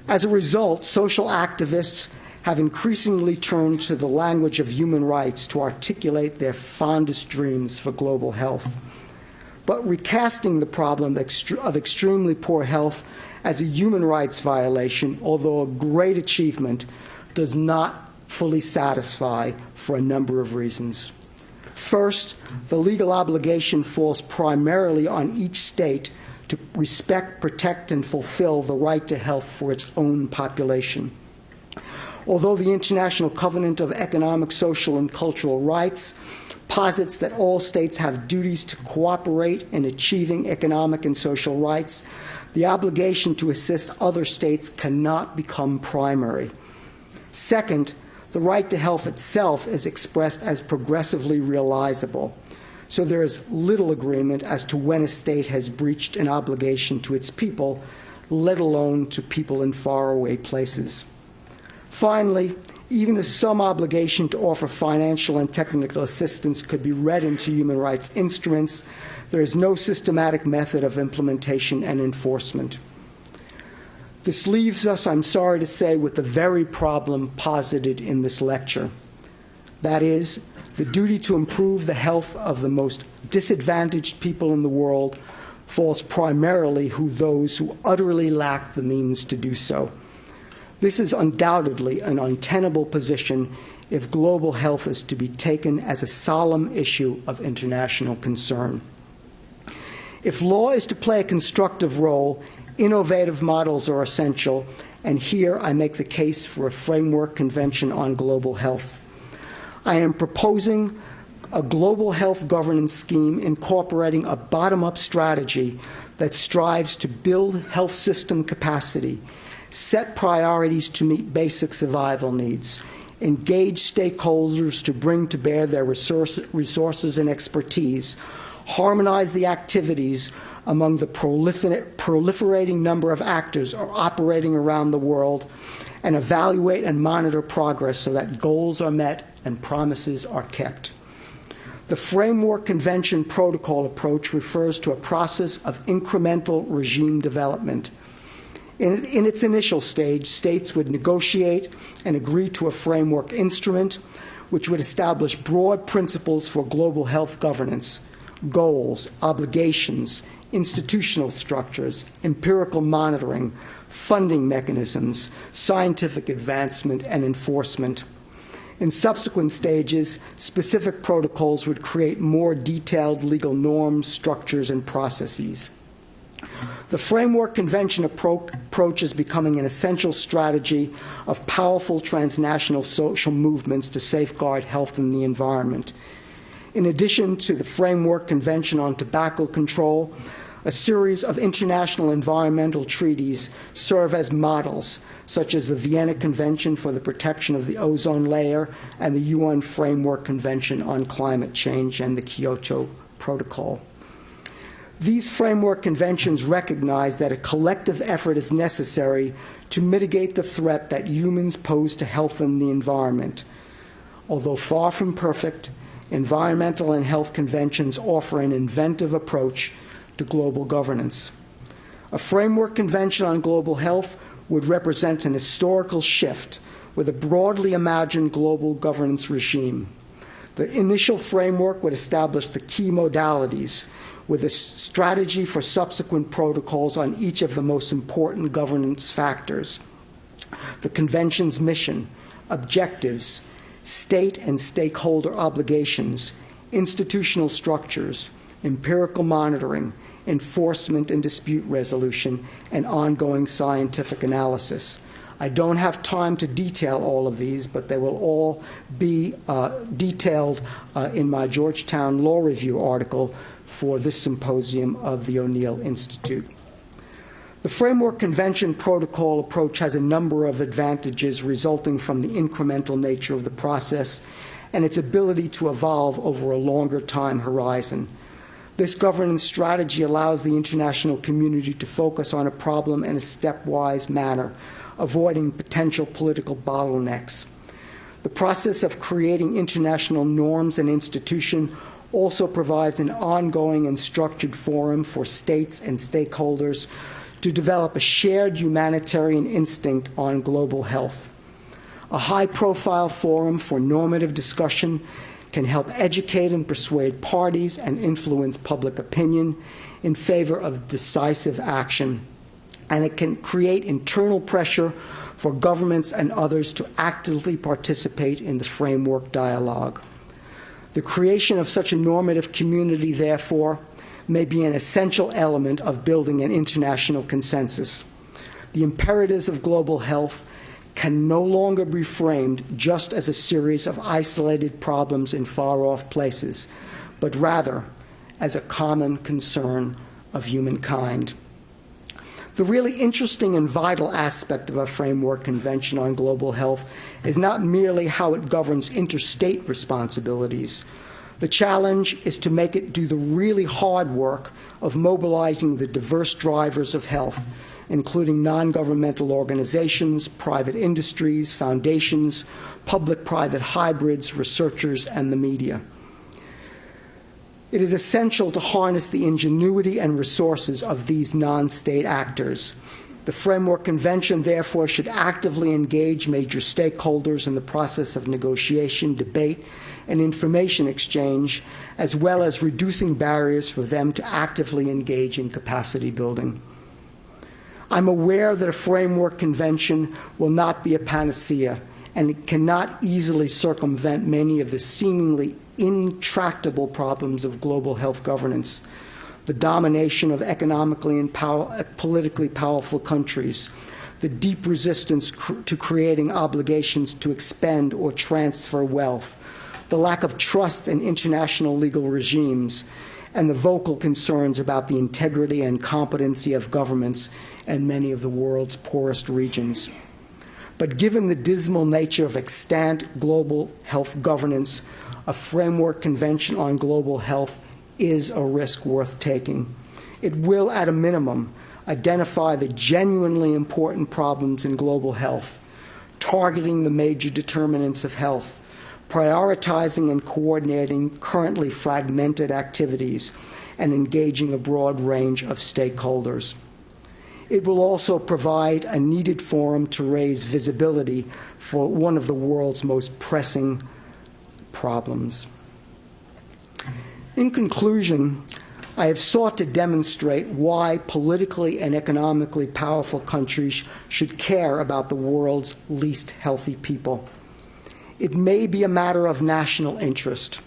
As a result, social activists have increasingly turned to the language of human rights to articulate their fondest dreams for global health. But recasting the problem of extremely poor health as a human rights violation, although a great achievement, does not fully satisfy for a number of reasons. First, the legal obligation falls primarily on each state to respect, protect, and fulfill the right to health for its own population. Although the International Covenant of Economic, Social, and Cultural Rights posits that all states have duties to cooperate in achieving economic and social rights, The obligation to assist other states cannot become primary. Second, the right to health itself is expressed as progressively realizable, so there is little agreement as to when a state has breached an obligation to its people, let alone to people in faraway places. Finally, even if some obligation to offer financial and technical assistance could be read into human rights instruments, there is no systematic method of implementation and enforcement. This leaves us, I'm sorry to say, with the very problem posited in this lecture. That is, the duty to improve the health of the most disadvantaged people in the world falls primarily to those who utterly lack the means to do so. This is undoubtedly an untenable position if global health is to be taken as a solemn issue of international concern. If law is to play a constructive role, innovative models are essential, and here I make the case for a framework convention on global health. I am proposing a global health governance scheme incorporating a bottom-up strategy that strives to build health system capacity, set priorities to meet basic survival needs, engage stakeholders to bring to bear their resources and expertise, harmonize the activities among the proliferating number of actors operating around the world, and evaluate and monitor progress so that goals are met and promises are kept. The Framework Convention Protocol approach refers to a process of incremental regime development. In its initial stage, states would negotiate and agree to a framework instrument which would establish broad principles for global health governance, goals, obligations, institutional structures, empirical monitoring, funding mechanisms, scientific advancement, and enforcement. In subsequent stages, specific protocols would create more detailed legal norms, structures, and processes. The Framework Convention approach is becoming an essential strategy of powerful transnational social movements to safeguard health and the environment. In addition to the Framework Convention on Tobacco Control, a series of international environmental treaties serve as models, such as the Vienna Convention for the Protection of the Ozone Layer and the UN Framework Convention on Climate Change and the Kyoto Protocol. These framework conventions recognize that a collective effort is necessary to mitigate the threat that humans pose to health and the environment. Although far from perfect, environmental and health conventions offer an inventive approach to global governance. A framework convention on global health would represent an historical shift with a broadly imagined global governance regime. The initial framework would establish the key modalities with a strategy for subsequent protocols on each of the most important governance factors. The convention's mission, objectives, state and stakeholder obligations, institutional structures, empirical monitoring, enforcement and dispute resolution, and ongoing scientific analysis. I don't have time to detail all of these, but they will all be detailed in my Georgetown Law Review article for this symposium of the O'Neill Institute. The Framework Convention Protocol approach has a number of advantages resulting from the incremental nature of the process and its ability to evolve over a longer time horizon. This governance strategy allows the international community to focus on a problem in a stepwise manner, avoiding potential political bottlenecks. The process of creating international norms and institutions also provides an ongoing and structured forum for states and stakeholders to develop a shared humanitarian instinct on global health. A high-profile forum for normative discussion can help educate and persuade parties and influence public opinion in favor of decisive action. And it can create internal pressure for governments and others to actively participate in the framework dialogue. The creation of such a normative community, therefore, may be an essential element of building an international consensus. The imperatives of global health can no longer be framed just as a series of isolated problems in far-off places, but rather as a common concern of humankind. The really interesting and vital aspect of a framework convention on global health is not merely how it governs interstate responsibilities. The challenge is to make it do the really hard work of mobilizing the diverse drivers of health, including non-governmental organizations, private industries, foundations, public-private hybrids, researchers, and the media. It is essential to harness the ingenuity and resources of these non-state actors. The Framework Convention, therefore, should actively engage major stakeholders in the process of negotiation, debate, and information exchange, as well as reducing barriers for them to actively engage in capacity building. I'm aware that a Framework Convention will not be a panacea, and it cannot easily circumvent many of the seemingly intractable problems of global health governance: the domination of economically and politically powerful countries, the deep resistance to creating obligations to expend or transfer wealth, the lack of trust in international legal regimes, and the vocal concerns about the integrity and competency of governments in many of the world's poorest regions. But given the dismal nature of extant global health governance, a Framework Convention on global health is a risk worth taking. It will, at a minimum, identify the genuinely important problems in global health, targeting the major determinants of health, prioritizing and coordinating currently fragmented activities, and engaging a broad range of stakeholders. It will also provide a needed forum to raise visibility for one of the world's most pressing problems. In conclusion, I have sought to demonstrate why politically and economically powerful countries should care about the world's least healthy people. It may be a matter of national interest,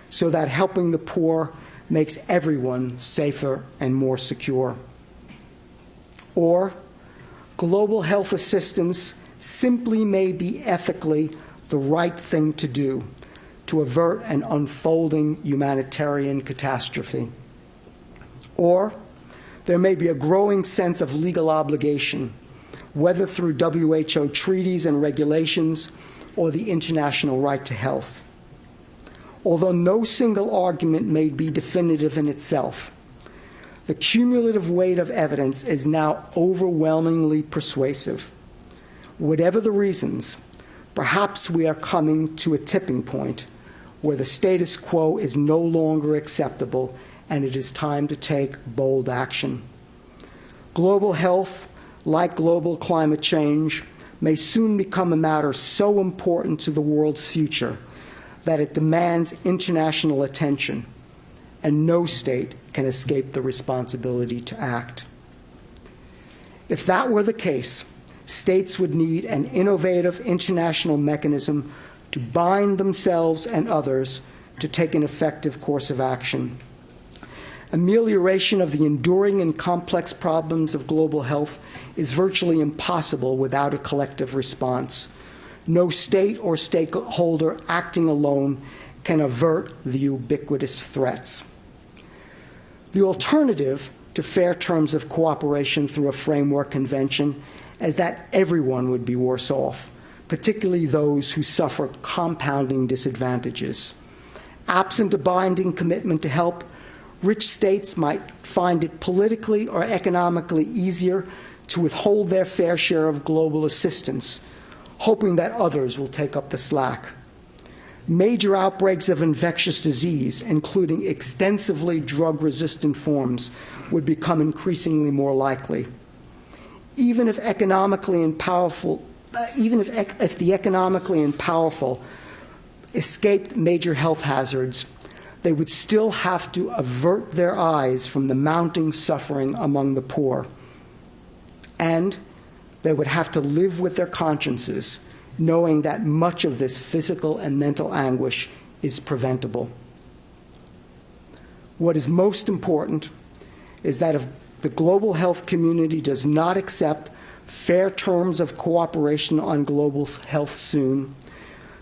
so that helping the poor makes everyone safer and more secure. Or global health assistance simply may be ethically the right thing to do to avert an unfolding humanitarian catastrophe. Or there may be a growing sense of legal obligation, whether through WHO treaties and regulations or the international right to health. Although no single argument may be definitive in itself, the cumulative weight of evidence is now overwhelmingly persuasive. Whatever the reasons, perhaps we are coming to a tipping point where the status quo is no longer acceptable and it is time to take bold action. Global health, like global climate change, may soon become a matter so important to the world's future that it demands international attention, and no state can escape the responsibility to act. If that were the case, states would need an innovative international mechanism to bind themselves and others to take an effective course of action. Amelioration of the enduring and complex problems of global health is virtually impossible without a collective response. No state or stakeholder acting alone can avert the ubiquitous threats. The alternative to fair terms of cooperation through a framework convention is that everyone would be worse off, particularly those who suffer compounding disadvantages. Absent a binding commitment to help, rich states might find it politically or economically easier to withhold their fair share of global assistance, hoping that others will take up the slack. Major outbreaks of infectious disease, including extensively drug-resistant forms, would become increasingly more likely. Even if the economically and powerful escaped major health hazards, they would still have to avert their eyes from the mounting suffering among the poor. And they would have to live with their consciences, knowing that much of this physical and mental anguish is preventable. What is most important is that if the global health community does not accept fair terms of cooperation on global health soon,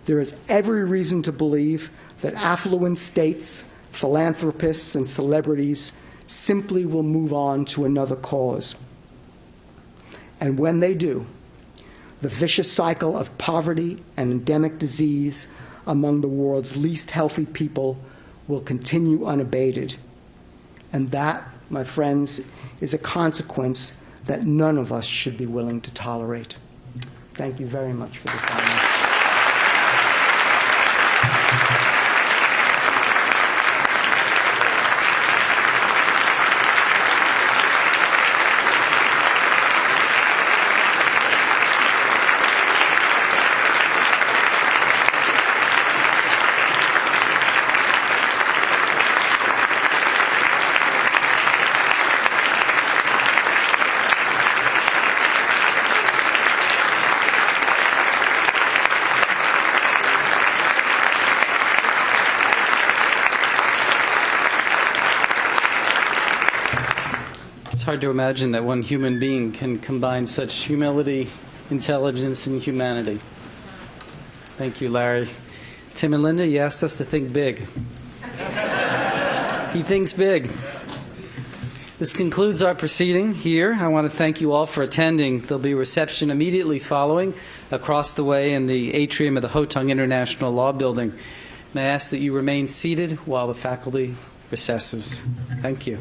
there is every reason to believe that affluent states, philanthropists, and celebrities simply will move on to another cause. And when they do, the vicious cycle of poverty and endemic disease among the world's least healthy people will continue unabated. And that, my friends, is a consequence that none of us should be willing to tolerate. Thank you very much for this honor. It's hard to imagine that one human being can combine such humility, intelligence, and humanity. Thank you, Larry. Tim and Linda, you asked us to think big. He thinks big. This concludes our proceeding here. I want to thank you all for attending. There'll be a reception immediately following across the way in the atrium of the Hotong International Law Building. May I ask that you remain seated while the faculty recesses. Thank you.